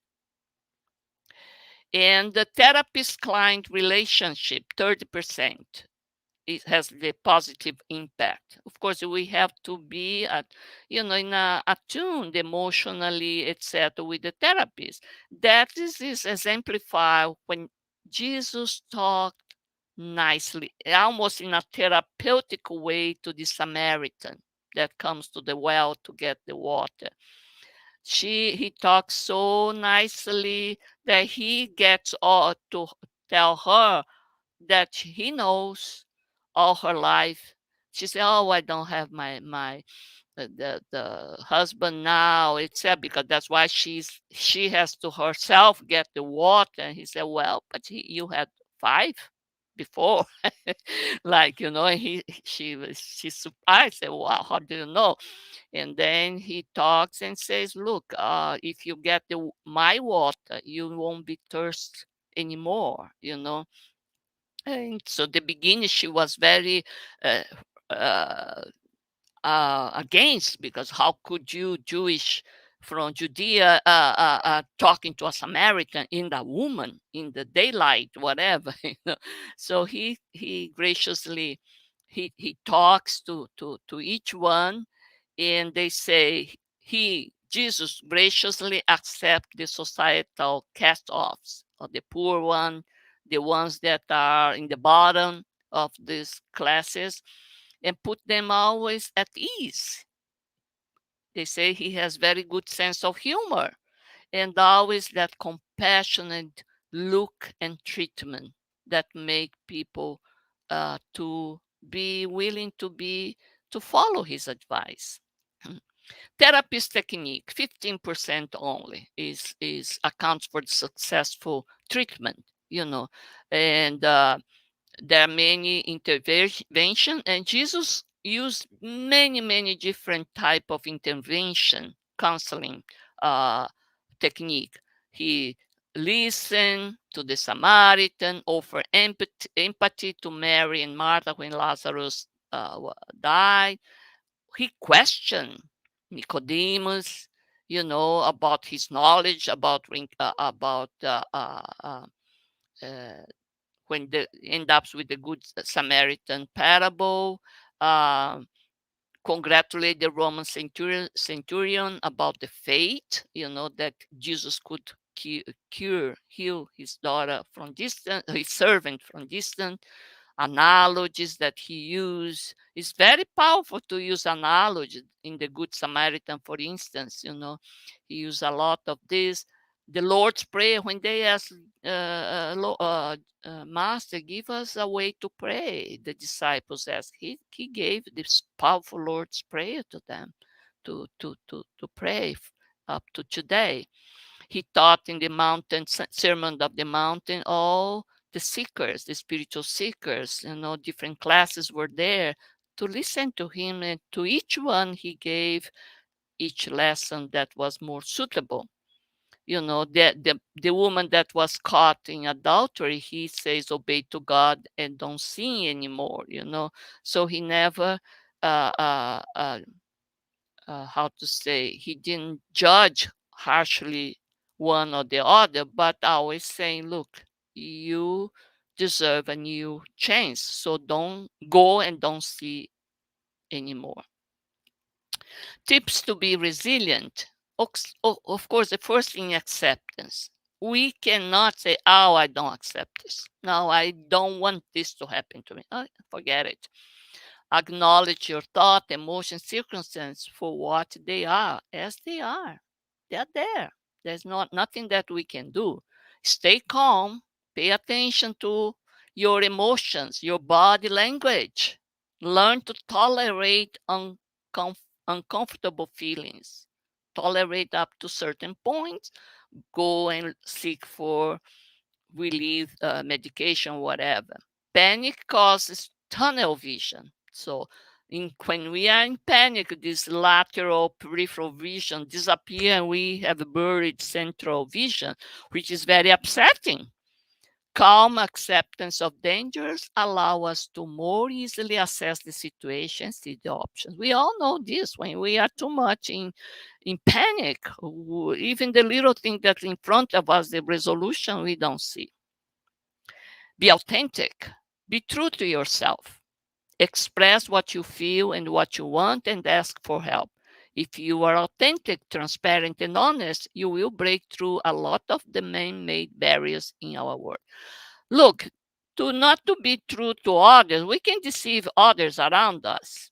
And the therapist client relationship, 30%. It has the positive impact. Of course, we have to be attuned emotionally, etc., with the therapist. That is exemplified when Jesus talked nicely, almost in a therapeutic way, to the Samaritan that comes to the well to get the water. He talks so nicely that he gets all to tell her that he knows all her life. She said, "Oh, I don't have my the husband now," except because that's why she has to herself get the water. And he said, "Well, but you had 5 before." Like, she's surprised. Said, "Wow, how do you know?" And then he talks and says, "Look, if you get my water, you won't be thirsty anymore, And so the beginning, she was very uh, uh, against, because how could you, Jewish from Judea, talking to a Samaritan, in the woman, in the daylight, whatever. So he graciously he talks to each one, and they say Jesus graciously accept the societal cast-offs of the poor one, the ones that are in the bottom of these classes, and put them always at ease. They say he has very good sense of humor, and always that compassionate look and treatment that make people to be willing to follow his advice. Therapist technique, 15% only is accounts for the successful treatment, and there are many intervention, and Jesus used many different type of intervention, counseling technique. He listened to the Samaritan, offer empathy to Mary and Martha when Lazarus died. He questioned Nicodemus, about his knowledge about uh, when the end up with the Good Samaritan parable. Uh, Congratulate the Roman centurion about the faith, that Jesus could heal his daughter from distance, his servant from distance. analogies that he used. It's very powerful to use analogy in the Good Samaritan, for instance. He used a lot of this. The Lord's Prayer, when they asked, Master, give us a way to pray, the disciples asked. He gave this powerful Lord's Prayer to them to pray up to today. He taught in the mountain, Sermon of the Mountain, all the seekers, the spiritual seekers, different classes were there to listen to him, and to each one he gave each lesson that was more suitable. The woman that was caught in adultery, he says, obey to God and don't sin anymore, So he never, how to say, he didn't judge harshly one or the other, but always saying, look, you deserve a new chance, so don't go and don't see anymore. Tips to be resilient. Of course, the first thing, acceptance. We cannot say, oh, I don't accept this. No, I don't want this to happen to me. Oh, forget it. Acknowledge your thought, emotion, circumstance for what they are, as they are. They're there. There's nothing that we can do. Stay calm. Pay attention to your emotions, your body language. Learn to tolerate uncomfortable feelings. Tolerate up to certain points. Go and seek for relief, medication, whatever. Panic causes tunnel vision. So when we are in panic, this lateral peripheral vision disappears and we have buried central vision, which is very upsetting. Calm acceptance of dangers allow us to more easily assess the situation, see the options. We all know this. When we are too much in panic, even the little thing that's in front of us, the resolution, we don't see. Be authentic. Be true to yourself. Express what you feel and what you want and ask for help. If you are authentic, transparent, and honest, you will break through a lot of the man-made barriers in our world. Look, not to be true to others, we can deceive others around us.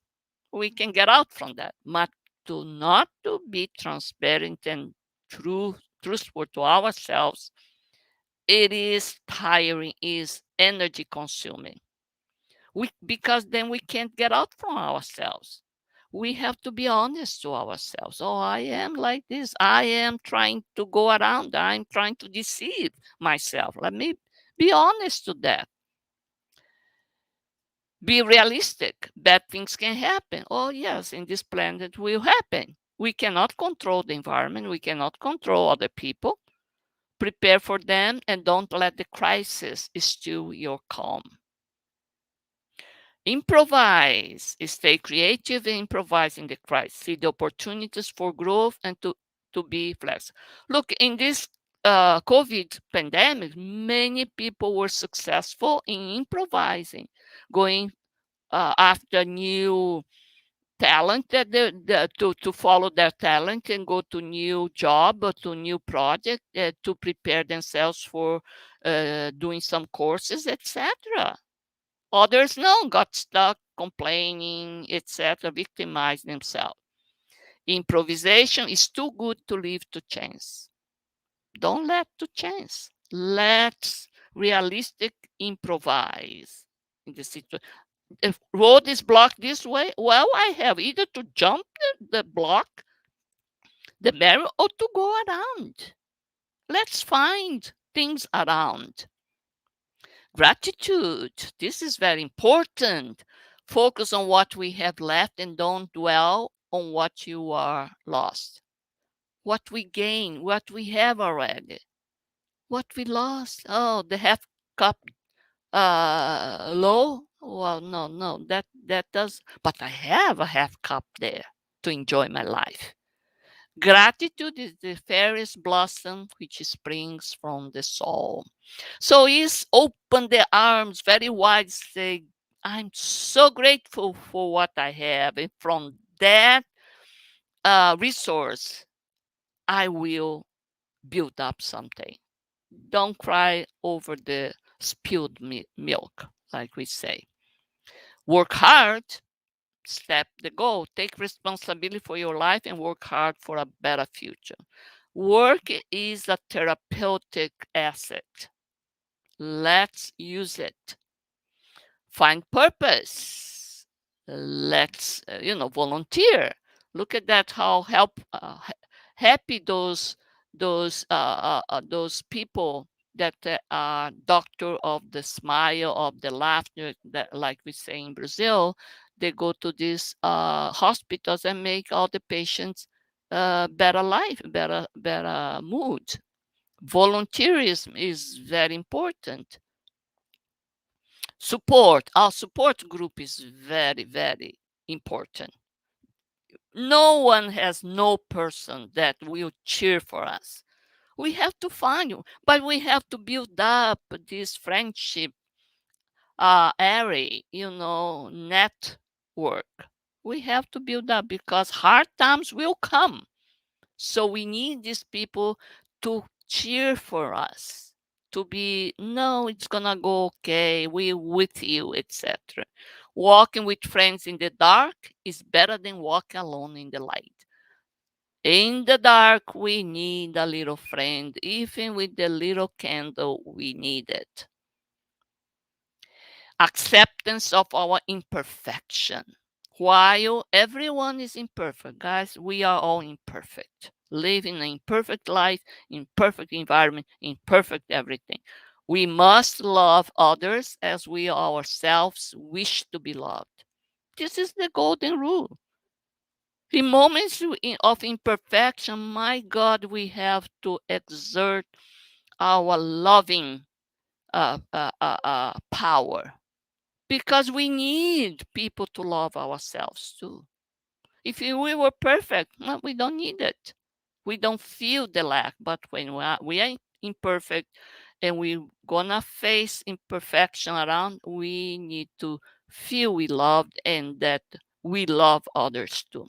We can get out from that. But not to be transparent and truthful to ourselves, it is tiring, is energy consuming. Because then we can't get out from ourselves. We have to be honest to ourselves. Oh, I am like this. I am trying to go around. I'm trying to deceive myself. Let me be honest to that. Be realistic. Bad things can happen. Oh, yes, in this planet will happen. We cannot control the environment. We cannot control other people. Prepare for them and don't let the crisis steal your calm. Improvise. Stay creative and improvise in the crisis. See the opportunities for growth and to be flexible. Look, in this COVID pandemic, many people were successful in improvising, going after new talent to follow their talent and go to new job or to new project to prepare themselves for doing some courses, etc. Others, no, got stuck complaining, etc., victimizing themselves. Improvisation is too good to leave to chance. Don't let to chance. Let's realistic improvise in the situation. If road is blocked this way, well, I have either to jump the block, the barrier, or to go around. Let's find things around. Gratitude. This is very important. Focus on what we have left and don't dwell on what you are lost. What we gain, what we have already, what we lost. Oh, the half cup low. Well, no, that does. But I have a half cup there to enjoy my life. Gratitude is the fairest blossom which springs from the soul. So he's opened the arms very wide, say, I'm so grateful for what I have. And from that resource, I will build up something. Don't cry over the spilled milk. like we say. Work hard, step the goal. Take responsibility for your life and work hard for a better future. Work is a therapeutic asset. Let's use it. Find purpose. Let's volunteer. Look at that, how happy those people that are doctor of the smile, of the laughter, that, like we say in Brazil, they go to these hospitals and make all the patients better life, better mood. Volunteerism is very important. Support. Our support group is very, very important. No one has no person that will cheer for us. We have to find you, but we have to build up this friendship area, network. We have to build up because hard times will come. So we need these people to cheer for us, to be, no, it's gonna go okay, we're with you, etc. Walking with friends in the dark is better than walking alone in the light. In the dark, we need a little friend. Even with the little candle, we need it. Acceptance of our imperfection. While everyone is imperfect, guys, we are all imperfect. Living an imperfect life, imperfect environment, imperfect everything. We must love others as we ourselves wish to be loved. This is the golden rule. In moments of imperfection, my God, we have to exert our loving power, because we need people to love ourselves too. If we were perfect, well, we don't need it. We don't feel the lack. But when we are imperfect and we're gonna face imperfection around, we need to feel we loved and that we love others too.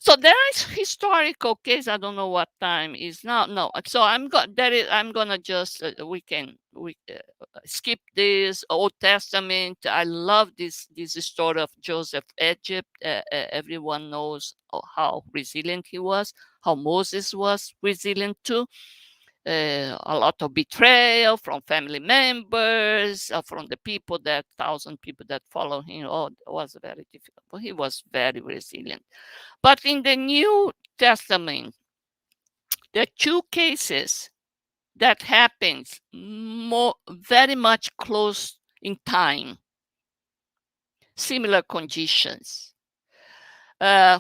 So there is historical case. I don't know what time is now. No, so I'm gonna just we skip this Old Testament. I love this story of Joseph Egypt. Everyone knows how resilient he was, how Moses was resilient too. A lot of betrayal from family members, from the people, that 1,000 people that follow him. Oh, it was very difficult, but he was very resilient. But in the New Testament, there are two cases that happens very much close in time, similar conditions,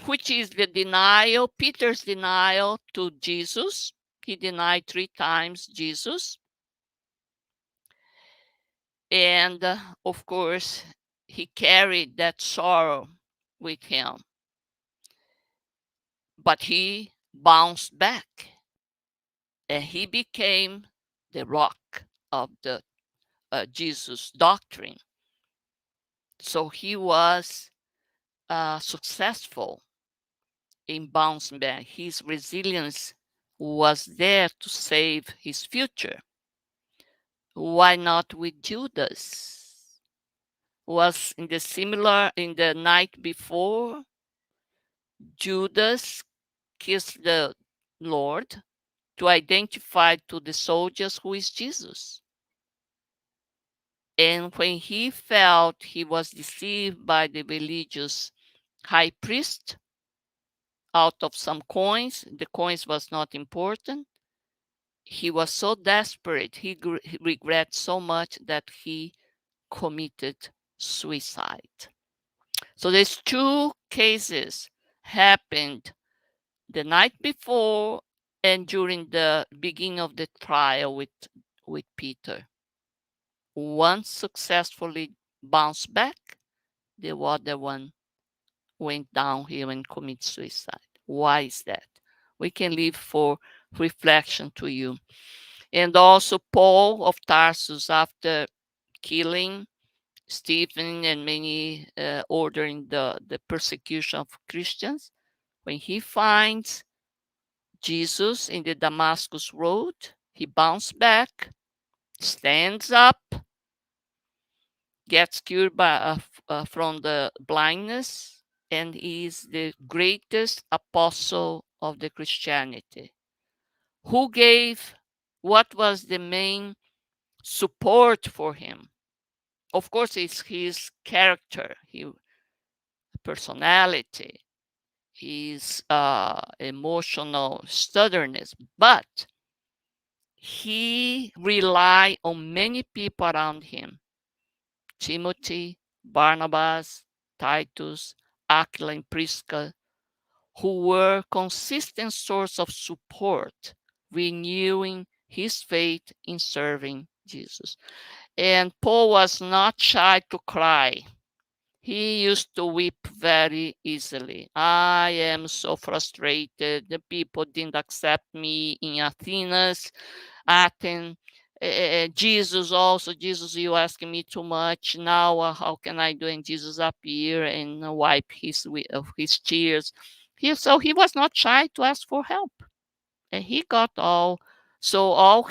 which is the denial, Peter's denial to Jesus. He denied 3 times Jesus. And of course, he carried that sorrow with him. But he bounced back and he became the rock of the Jesus doctrine. So he was successful in bouncing back. His resilience was there to save his future. Why not with Judas? Was in the night before, Judas kissed the Lord to identify to the soldiers who is Jesus. And when he felt he was deceived by the religious high priest out of some coins, the coins was not important. He was so desperate, he regret so much that he committed suicide. So these 2 cases happened the night before and during the beginning of the trial with Peter. One successfully bounced back, the other one went downhill and committed suicide. Why is that? We can leave for reflection to you. And also Paul of Tarsus, after killing Stephen and many ordering the persecution of Christians, when he finds Jesus in the Damascus road, he bounced back, stands up, gets cured from the blindness, and he is the greatest apostle of the Christianity. Who gave, what was the main support for him? Of course, it's his character, his personality, his emotional stubbornness, but he relied on many people around him: Timothy, Barnabas, Titus, Aquila, and Prisca, who were consistent source of support, renewing his faith in serving Jesus. And Paul was not shy to cry. He used to weep very easily. I am so frustrated. The people didn't accept me in Athens. Jesus also, Jesus, you asking me too much. Now, how can I do? And Jesus appear and wipe his tears. So he was not shy to ask for help. And he got all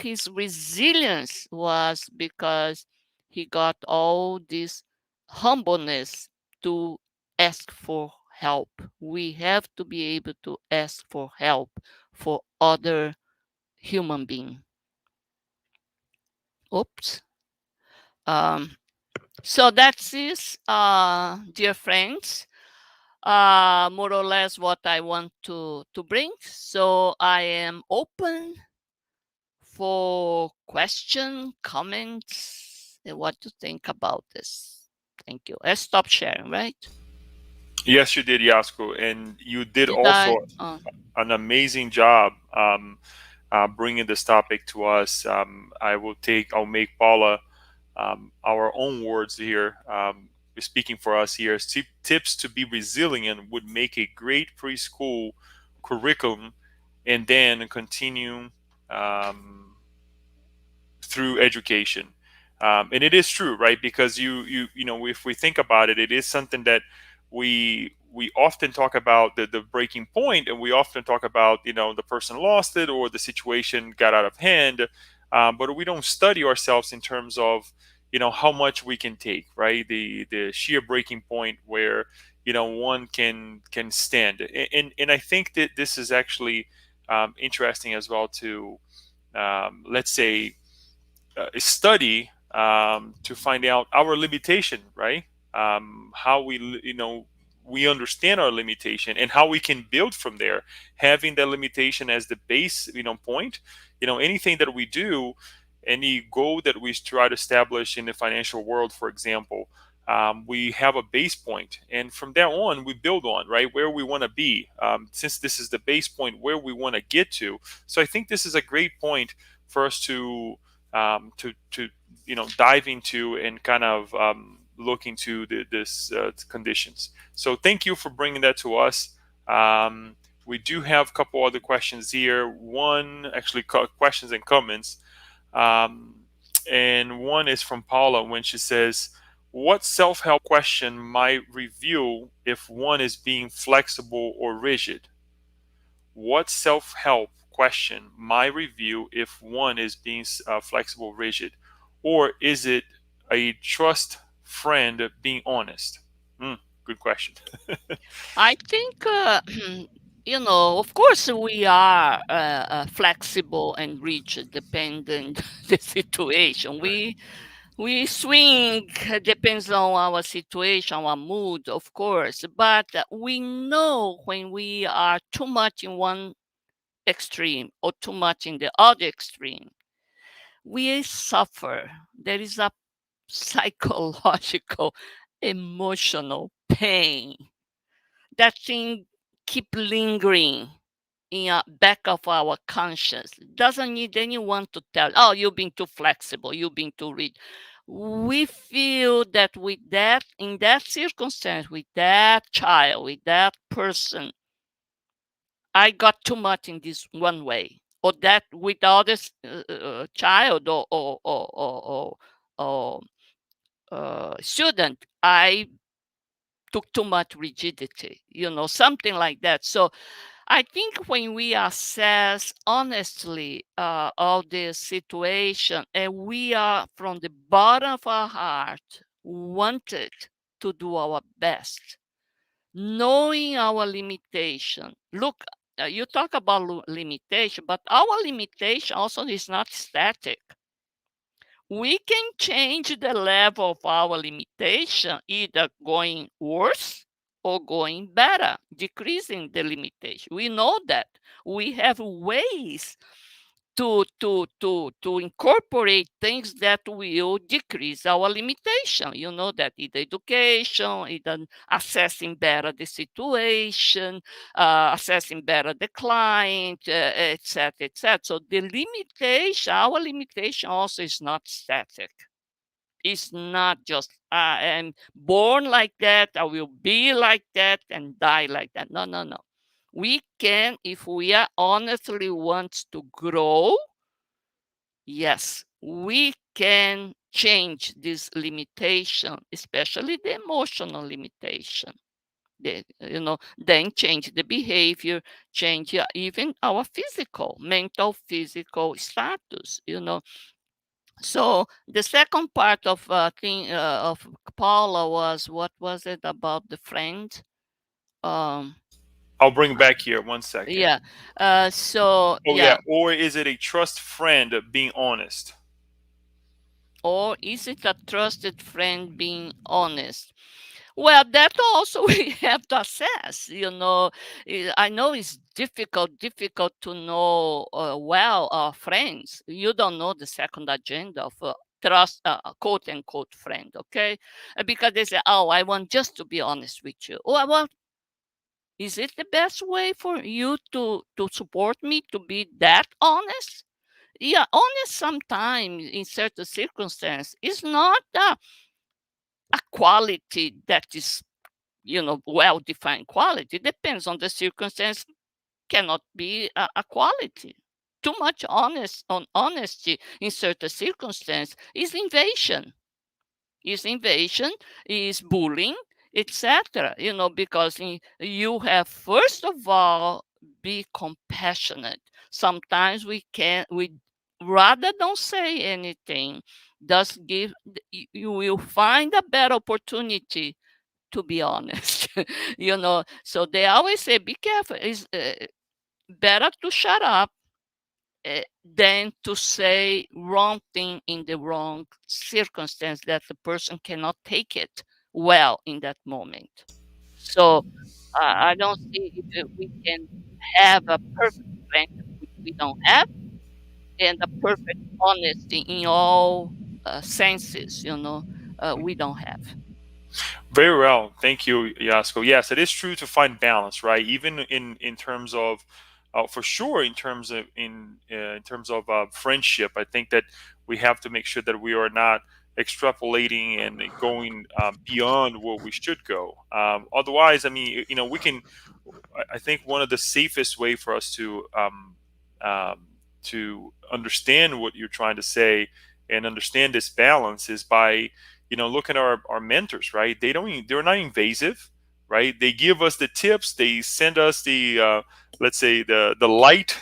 his resilience was because he got all this humbleness to ask for help. We have to be able to ask for help for other human being. Oops. Um, so that's it, dear friends. More or less what I want to bring. So I am open for question, comments, and what to think about this. Thank you. I stop sharing, right? Yes, you did, Yasco, and you did Did I? also an amazing job bringing this topic to us. I'll make Paula our own words here, speaking for us here. Tips to be resilient would make a great preschool curriculum, and then continue um, through education. And it is true, right? Because if we think about it, it is something that we often talk about the breaking point, and we often talk about the person lost it or the situation got out of hand, but we don't study ourselves in terms of how much we can take, right? The sheer breaking point where one can stand, and I think that this is actually interesting as well to let's say study to find out our limitation, right? How we understand our limitation and how we can build from there, having that limitation as the base, point. Anything that we do, any goal that we try to establish in the financial world, for example, we have a base point, and from there on, we build on, right, where we want to be. Since this is the base point where we want to get to, so I think this is a great point for us to dive into and kind of look into this conditions. So thank you for bringing that to us. We do have a couple other questions here. One actually questions and comments, um, and one is from Paula when she says, "What self-help question might reveal if one is being flexible or rigid?" What self-help question might reveal if one is being flexible, rigid, or is it a trust friend being honest? Good question. I think, of course, we are flexible and rigid, depending the situation. We swing, depends on our situation, our mood, of course, but we know when we are too much in one extreme or too much in the other extreme. We suffer. There is a psychological, emotional pain. That thing keep lingering in the back of our conscience. Doesn't need anyone to tell, oh, you've been too flexible, you've been too rigid. We feel that with that, in that circumstance, with that child, with that person, I got too much in this one way, or that with the other child or student, I took too much rigidity, something like that. So I think when we assess honestly all this situation, and we are from the bottom of our heart, wanted to do our best, knowing our limitation. Look, you talk about limitation, but our limitation also is not static. We can change the level of our limitation, either going worse or going better, decreasing the limitation. We know that. We have ways to incorporate things that will decrease our limitation. You know that either education, either assessing better the situation, assessing better the client, etc., etc. So the limitation, our limitation also is not static. It's not just I am born like that, I will be like that and die like that. No, no, no. We can, if we are honestly want to grow, yes, we can change this limitation, especially the emotional limitation. Then change the behavior, change even our mental physical status. So the second part of thing of Paula was, what was it about the friend? Um, I'll bring back here 1 second. yeah. So Oh yeah, yeah. or is it a trust friend being honest? Or is it a trusted friend being honest? Well, that also we have to assess. I know it's difficult to know well our friends. You don't know the second agenda of a trust, quote unquote friend, okay? Because they say, "Oh, I want just to be honest with you." Well, is it the best way for you to support me to be that honest? Yeah, honest sometimes in certain circumstances is not a quality that is well-defined quality. Depends on the circumstance, cannot be a quality. Too much honesty in certain circumstance is invasion, is bullying, etc. Because you have, first of all, be compassionate. Sometimes we rather don't say anything, just give, you will find a better opportunity to be honest. So they always say, be careful. It's better to shut up than to say wrong thing in the wrong circumstance that the person cannot take it well in that moment. So I don't see if we can have a perfect friend, which we don't have, and a perfect honesty in all senses, we don't have. Very well, thank you, Yasko. Yes, it is true to find balance, right? Even in terms of, for sure, in terms of friendship, I think that we have to make sure that we are not extrapolating and going beyond what we should go. Otherwise, I mean, we can. I think one of the safest way for us um, to understand what you're trying to say and understand this balance is by look at our mentors, right? They're not invasive, right? They give us the tips, they send us the let's say the light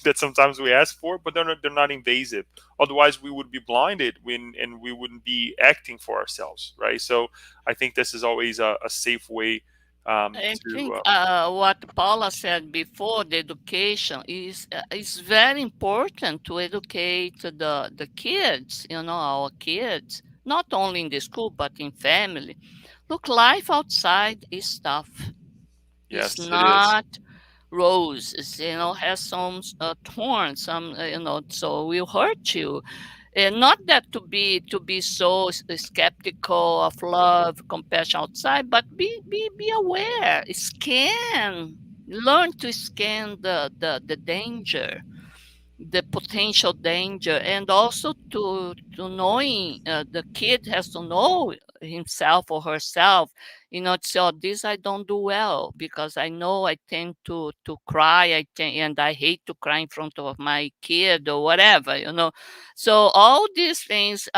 that sometimes we ask for, but they're not invasive. Otherwise we would be blinded and we wouldn't be acting for ourselves, right? So I think this is always a safe way I think to what Paula said before, the education is very important to educate the kids, our kids, not only in the school but in family. Look, life outside is tough. It's yes, it is. not roses, has some thorns, so will hurt you. And not that to be so skeptical of love, compassion outside, but be aware. Learn to scan the danger, the potential danger, and also to knowing, the kid has to know himself or herself, so this I don't do well because I know I tend to cry, and I hate to cry in front of my kid or whatever, so all these things,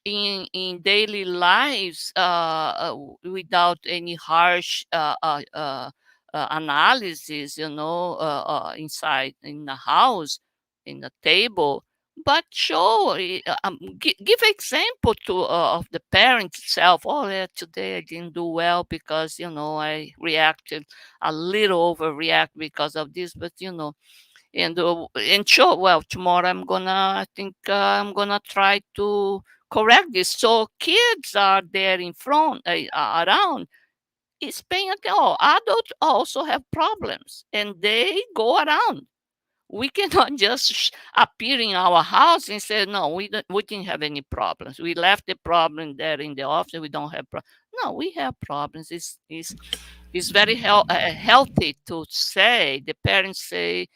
in daily lives, without any harsh analysis, inside in the house, in the table, but show, give example to of the parent itself. Oh, yeah, today I didn't do well because I reacted a little overreact because of this, but and show, well, tomorrow I think I'm gonna try to correct this. So kids are there in front, around, is paying attention. Oh, adults also have problems and they go around. We cannot just appear in our house and say, no, we didn't have any problems. We left the problem there in the office. We don't have problems. No, we have problems. It's very healthy to say, the parents say,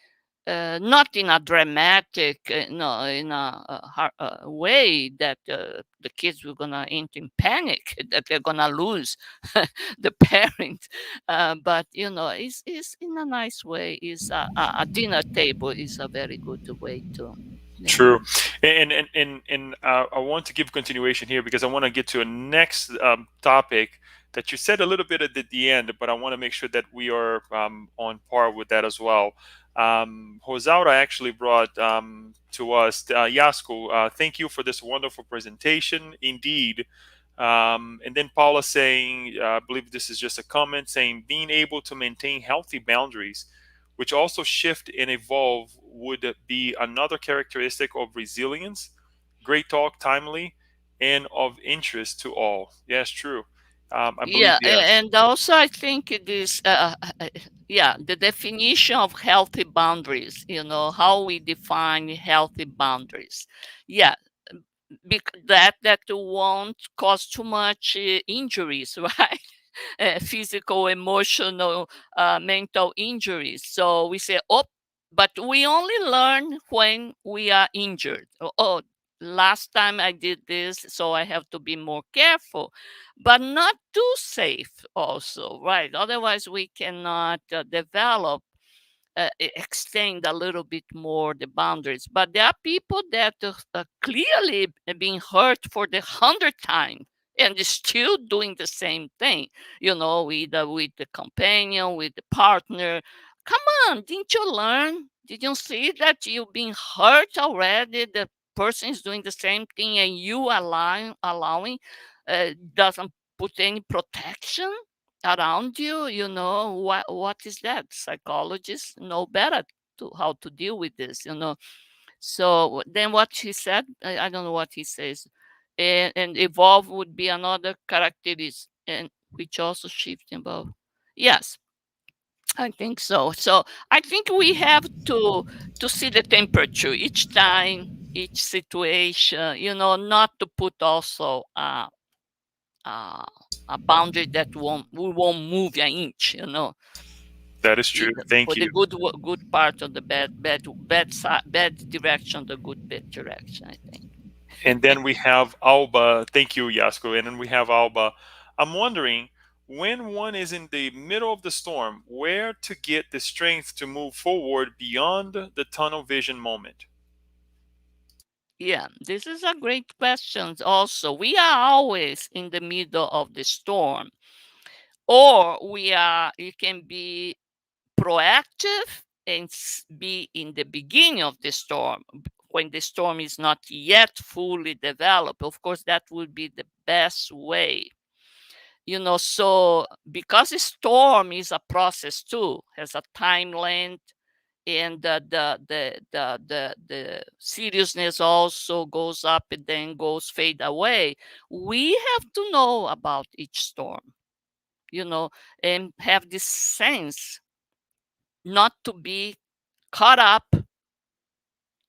not in a dramatic, no, in a way that the kids were gonna enter in panic that they're gonna lose the parent, but it's in a nice way. Is a dinner table is a very good way to, you know. True, and I want to give continuation here because I want to get to a next topic that you said a little bit at the end, but I want to make sure that we are on par with that as well. Rosaura actually brought to us, Yasco, thank you for this wonderful presentation. Indeed. And then Paula saying, I believe this is just a comment, saying being able to maintain healthy boundaries, which also shift and evolve, would be another characteristic of resilience. Great talk, timely, and of interest to all. Yes, true. I believe Yeah, yes. and also I think it is, yeah, the definition of healthy boundaries, how we define healthy boundaries. Yeah, that won't cause too much injuries, right? Physical, emotional, mental injuries. So we say, oh, but we only learn when we are injured. Oh, last time I did this, so I have to be more careful, but not too safe also, right? Otherwise, we cannot develop, extend a little bit more the boundaries. But there are people that clearly being hurt for the 100th time and still doing the same thing, with the companion, with the partner. Come on, didn't you learn? Did you see that you've been hurt already? The person is doing the same thing and you allowing, doesn't put any protection around you. What is that? Psychologists know better to how to deal with this. So then what he said, I don't know what he says. And evolve would be another characteristic, and which also shift above. Yes, I think so. So I think we have to see the temperature each time, each situation, not to put also uh, a boundary that we won't move an inch, That is true. for Thank the you. good part of the bad side, bad direction, the good bad direction, I And think. then we have Alba. Thank you, Yasko. And then we have Alba. I'm wondering, when one is in the middle of the storm, where to get the strength to move forward beyond the tunnel vision moment. Yeah, this is a great question. Also, we are always in the middle of the storm, or you can be proactive and be in the beginning of the storm when the storm is not yet fully developed. Of course, that would be the best way. So because a storm is a process too, has a time length, and the seriousness also goes up and then goes fade away. We have to know about each storm, and have this sense not to be caught up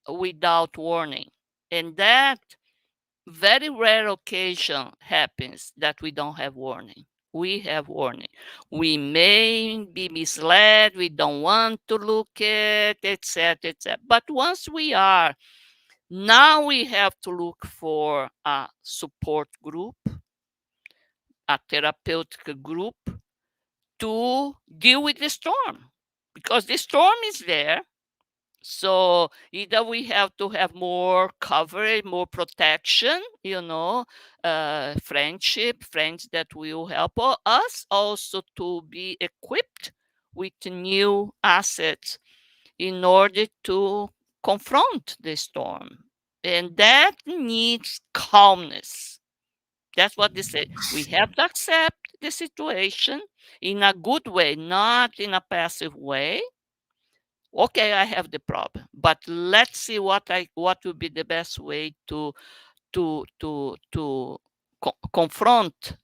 without warning. And that very rare occasion happens that we don't have warning. We have warning. We may be misled. We don't want to look at, etc., etc. But once we are, now we have to look for a support group, a therapeutic group to deal with the storm, because the storm is there. So either we have to have more coverage, more protection, friends that will help us also to be equipped with new assets in order to confront the storm. And that needs calmness. That's what they say. We have to accept the situation in a good way, not in a passive way. Okay, I have the problem, but let's see what would be the best way to confront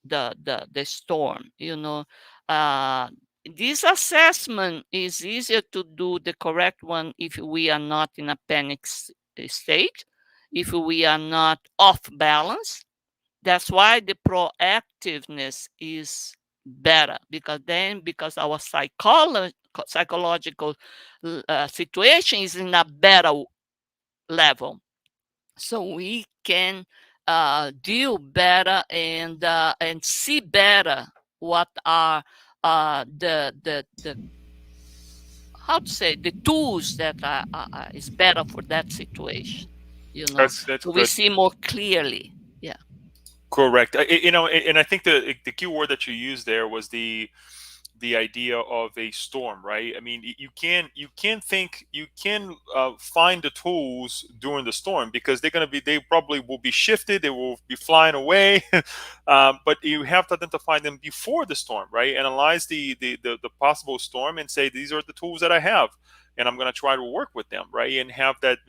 the storm. Uh, this assessment is easier to do the correct one if we are not in a panic state, if we are not off balance. That's why the proactiveness is better, because our psychological situation is in a better level, so we can deal better and see better what are the how to say, the tools that is better for that situation. That's So we good. see more clearly. Yeah. Correct. And I think the key word that you used there was the idea of a storm, right? I mean, you can find the tools during the storm, because they probably will be shifted, they will be flying away. But you have to identify them before the storm, right? Analyze the possible storm and say, these are the tools that I have, and I'm going to try to work with them, right? And have that,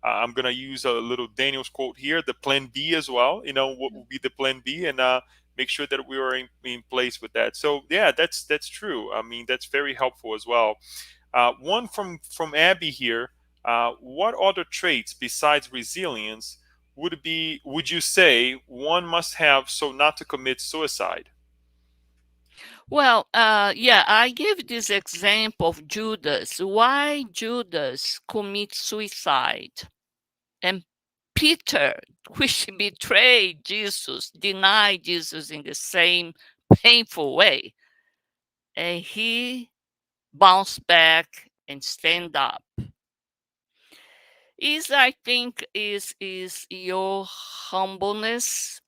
I'm going to use a little Daniel's quote here, the plan B as well. What will be the plan B, and make sure that we are in place with that. So yeah, that's true. I mean, that's very helpful as well. One from Abby here. What other traits besides resilience would you say one must have so not to commit suicide? Well, yeah, I gave this example of Judas. Why Judas commits suicide? And Peter, which betrayed Jesus, denied Jesus in the same painful way. And he bounced back and stand up. I think, is your humbleness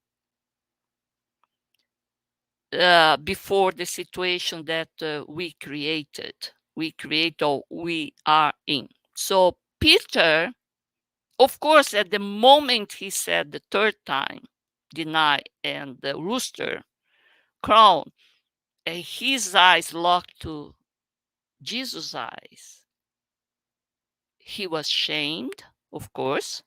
before the situation that we created. We create, or we are in. So Peter, of course, at the moment he said the third time, deny, and the rooster crown, and his eyes locked to Jesus' eyes. He was shamed, of course,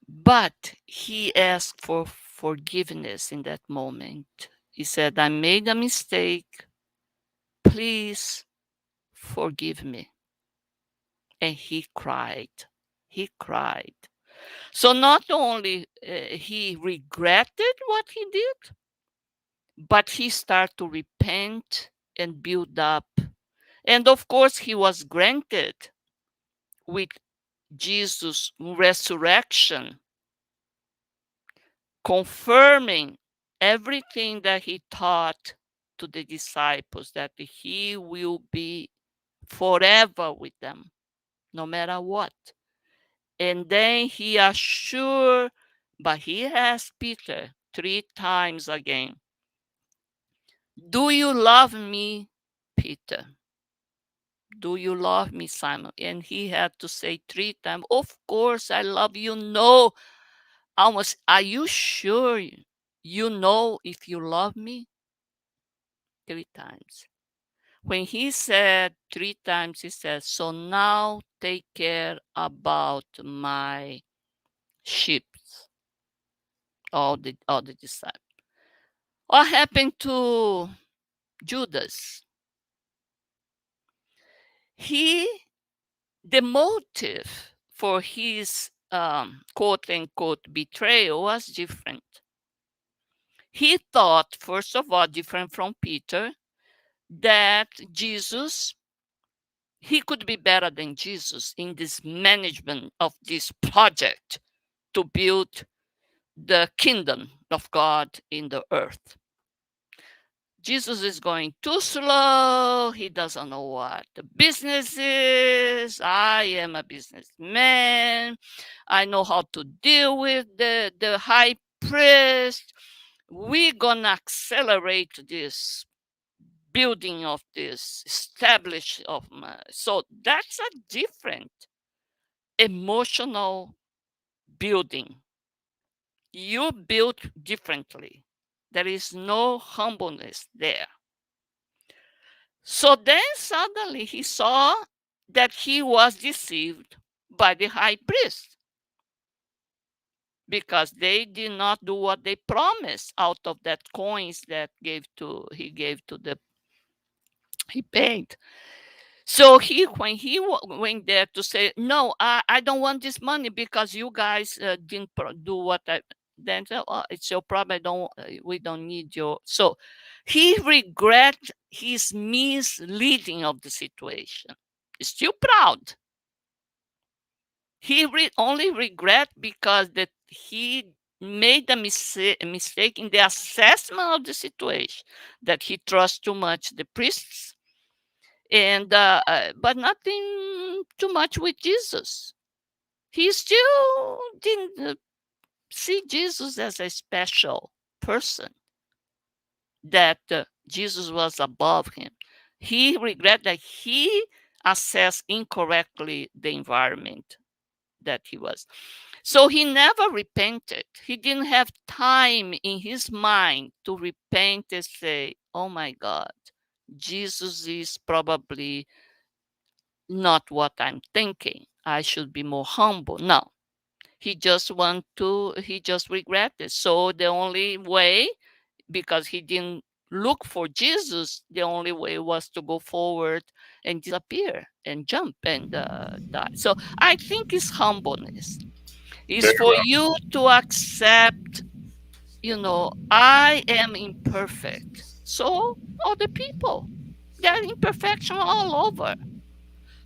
but he asked for forgiveness in that moment. He said, I made a mistake. Please forgive me. And he cried. He cried. So not only he regretted what he did, but he started to repent and build up. And of course, he was granted with Jesus' resurrection, confirming everything that he taught to the disciples, that he will be forever with them, no matter what. And then he assured, but he asked Peter 3 times again, do you love me, Peter? Do you love me, Simon? And he had to say 3 times, of course I love you. No, almost, are you sure you know if you love me? 3 times. When he said 3 times, he said, so now take care about my sheep, all the disciples. What happened to Judas? He, the motive for his quote unquote betrayal was different. He thought, first of all, different from Peter, that he could be better than Jesus in this management of this project to build the kingdom of God in the earth. Jesus is going too slow. He doesn't know what the business is. I am a businessman. I know how to deal with the high priest. We're going to accelerate this building of this establish of my. So that's a different emotional building. You build differently. There is no humbleness there. So then suddenly he saw that he was deceived by the high priest because they did not do what they promised out of that coins that he gave to the he paid. So when he went there to say, no, I don't want this money because you guys didn't do what I, then oh, it's your problem. We don't need your. So he regret his misleading of the situation. He's still proud. He only regret because that he made a mistake in the assessment of the situation, that he trusts too much the priests, and but nothing too much with Jesus. He still didn't see Jesus as a special person, that Jesus was above him. He regret that he assessed incorrectly the environment that he was. So he never repented. He didn't have time in his mind to repent and say, oh my God, Jesus is probably not what I'm thinking. I should be more humble. No, he just regretted. So the only way, because he didn't look for Jesus, the only way was to go forward and disappear and jump and die. So I think it's humbleness. Is Very for well. you to accept, I am imperfect. So other people, they're imperfection all over.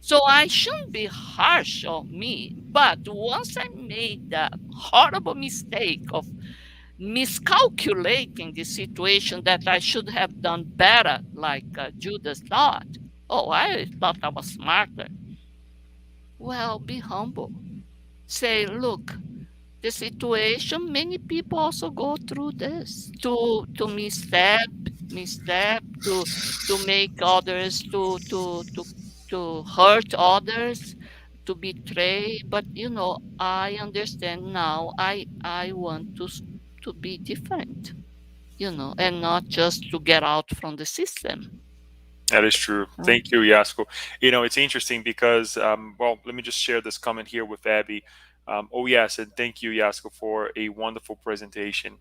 So I shouldn't be harsh on me. But once I made the horrible mistake of miscalculating the situation that I should have done better, like Judas thought, oh, I thought I was smarter. Well, be humble. Say, look, the situation, many people also go through this to misstep, to make others to hurt others, to betray. But I understand now. I want to be different, and not just to get out from the system. That is true. Thank you, Yasco. It's interesting because, well, let me just share this comment here with Abby. Oh, yes, and thank you, Yasco, for a wonderful presentation.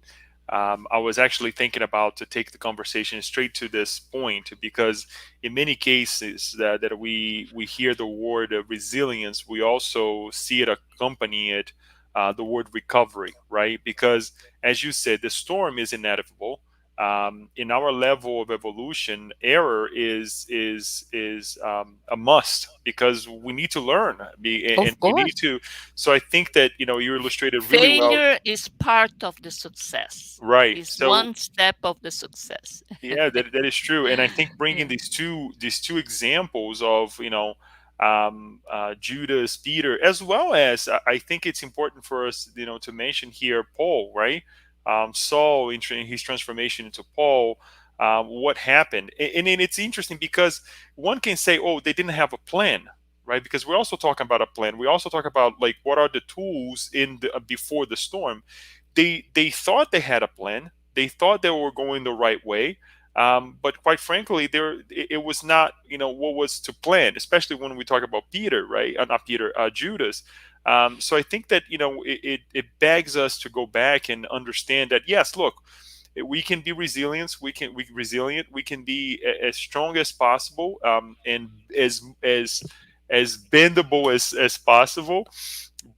I was actually thinking about to take the conversation straight to this point because, in many cases that we hear the word resilience, we also see it accompany it the word recovery, right? Because, as you said, the storm is inevitable. In our level of evolution, error is a must because we need to learn, and Of we need course. to. So I think that you illustrated really well, Failure is part of the success. right? Is So one step of the success. yeah, that is true, and I think bringing Yeah. these two examples of Judas, Peter, as well as I think it's important for us to mention here Paul, right? Saul in his transformation into Paul. What happened? And it's interesting because one can say, oh, they didn't have a plan, right? Because we're also talking about a plan. We also talk about like what are the tools in the before the storm. They thought they had a plan. They thought they were going the right way, but quite frankly, it was not what was to plan. Especially when we talk about Peter, right? Not Peter, Judas. So I think that it begs us to go back and understand that yes, look, we can be resilient. We can be as strong as possible, and as bendable as possible,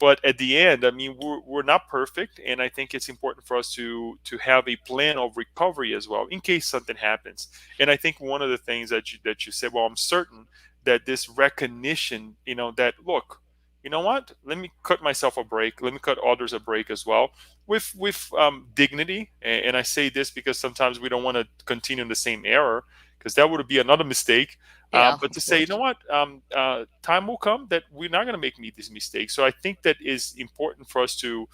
but at the end, I mean, we're not perfect, and I think it's important for us to have a plan of recovery as well in case something happens. And I think one of the things that you said, well, I'm certain that this recognition, that look, you know what, let me cut myself a break, let me cut others a break as well, with dignity. And I say this because sometimes we don't want to continue in the same error, because that would be another mistake. Yeah, But to of say, you course. know what, time will come that we're not going to make these mistakes. So I think that is important for us to,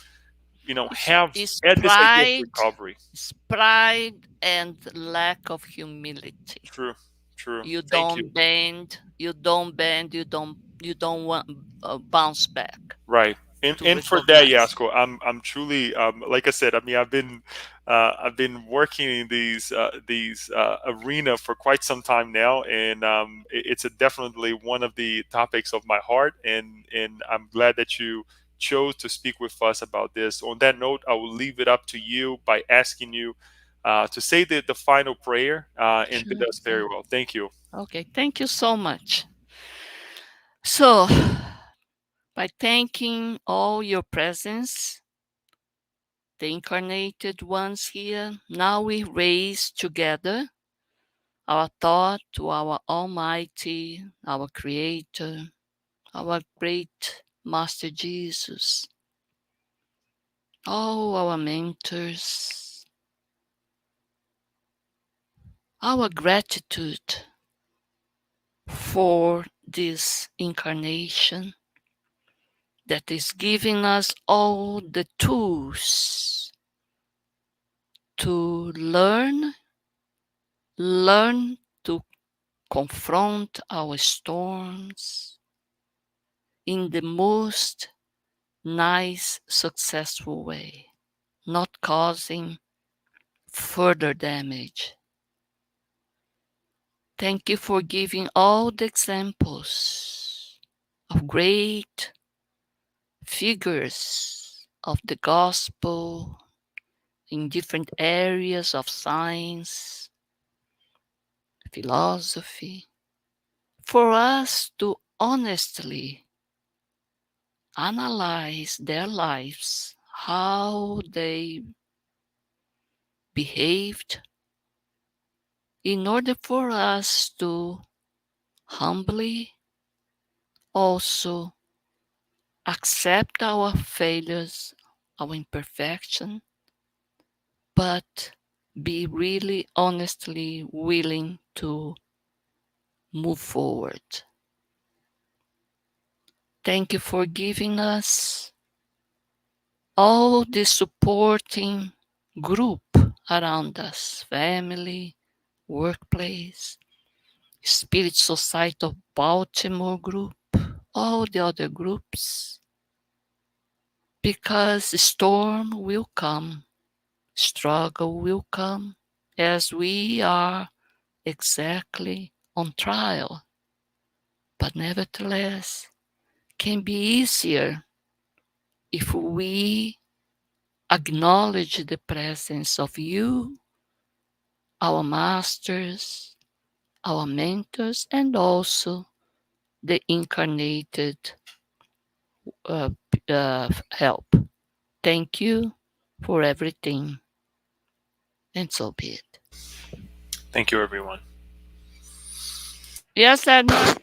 It's, have it's add this idea of pride, recovery. it's pride and lack of humility. True, true. You Thank you. don't bend, you don't bend, you don't you don't want bounce back Right. to And for that, recognize. Yasko, I'm truly like I said. I mean, I've been working in these arena for quite some time now, and it's a definitely one of the topics of my heart, and I'm glad that you chose to speak with us about this. On that note, I will leave it up to you by asking you to say the final prayer and did Sure. us very well. Thank you. Okay, thank you so much. So, by thanking all your presence, the incarnated ones here, now we raise together our thought to our Almighty, our Creator, our great Master Jesus, all our mentors, our gratitude for this incarnation that is giving us all the tools to learn to confront our storms in the most nice, successful way, not causing further damage. Thank you for giving all the examples of great figures of the gospel in different areas of science, philosophy, for us to honestly analyze their lives, how they behaved, in order for us to humbly also accept our failures, our imperfection, but be really honestly willing to move forward. Thank you for giving us all the supporting group around us, family, workplace, Spirit Society of Baltimore group, all the other groups, because storm will come, struggle will come, as we are exactly on trial, but nevertheless can be easier if we acknowledge the presence of you, our masters, our mentors, and also the incarnated uh, help. Thank you for everything, and so be it. Thank you, everyone. Yes, Edna.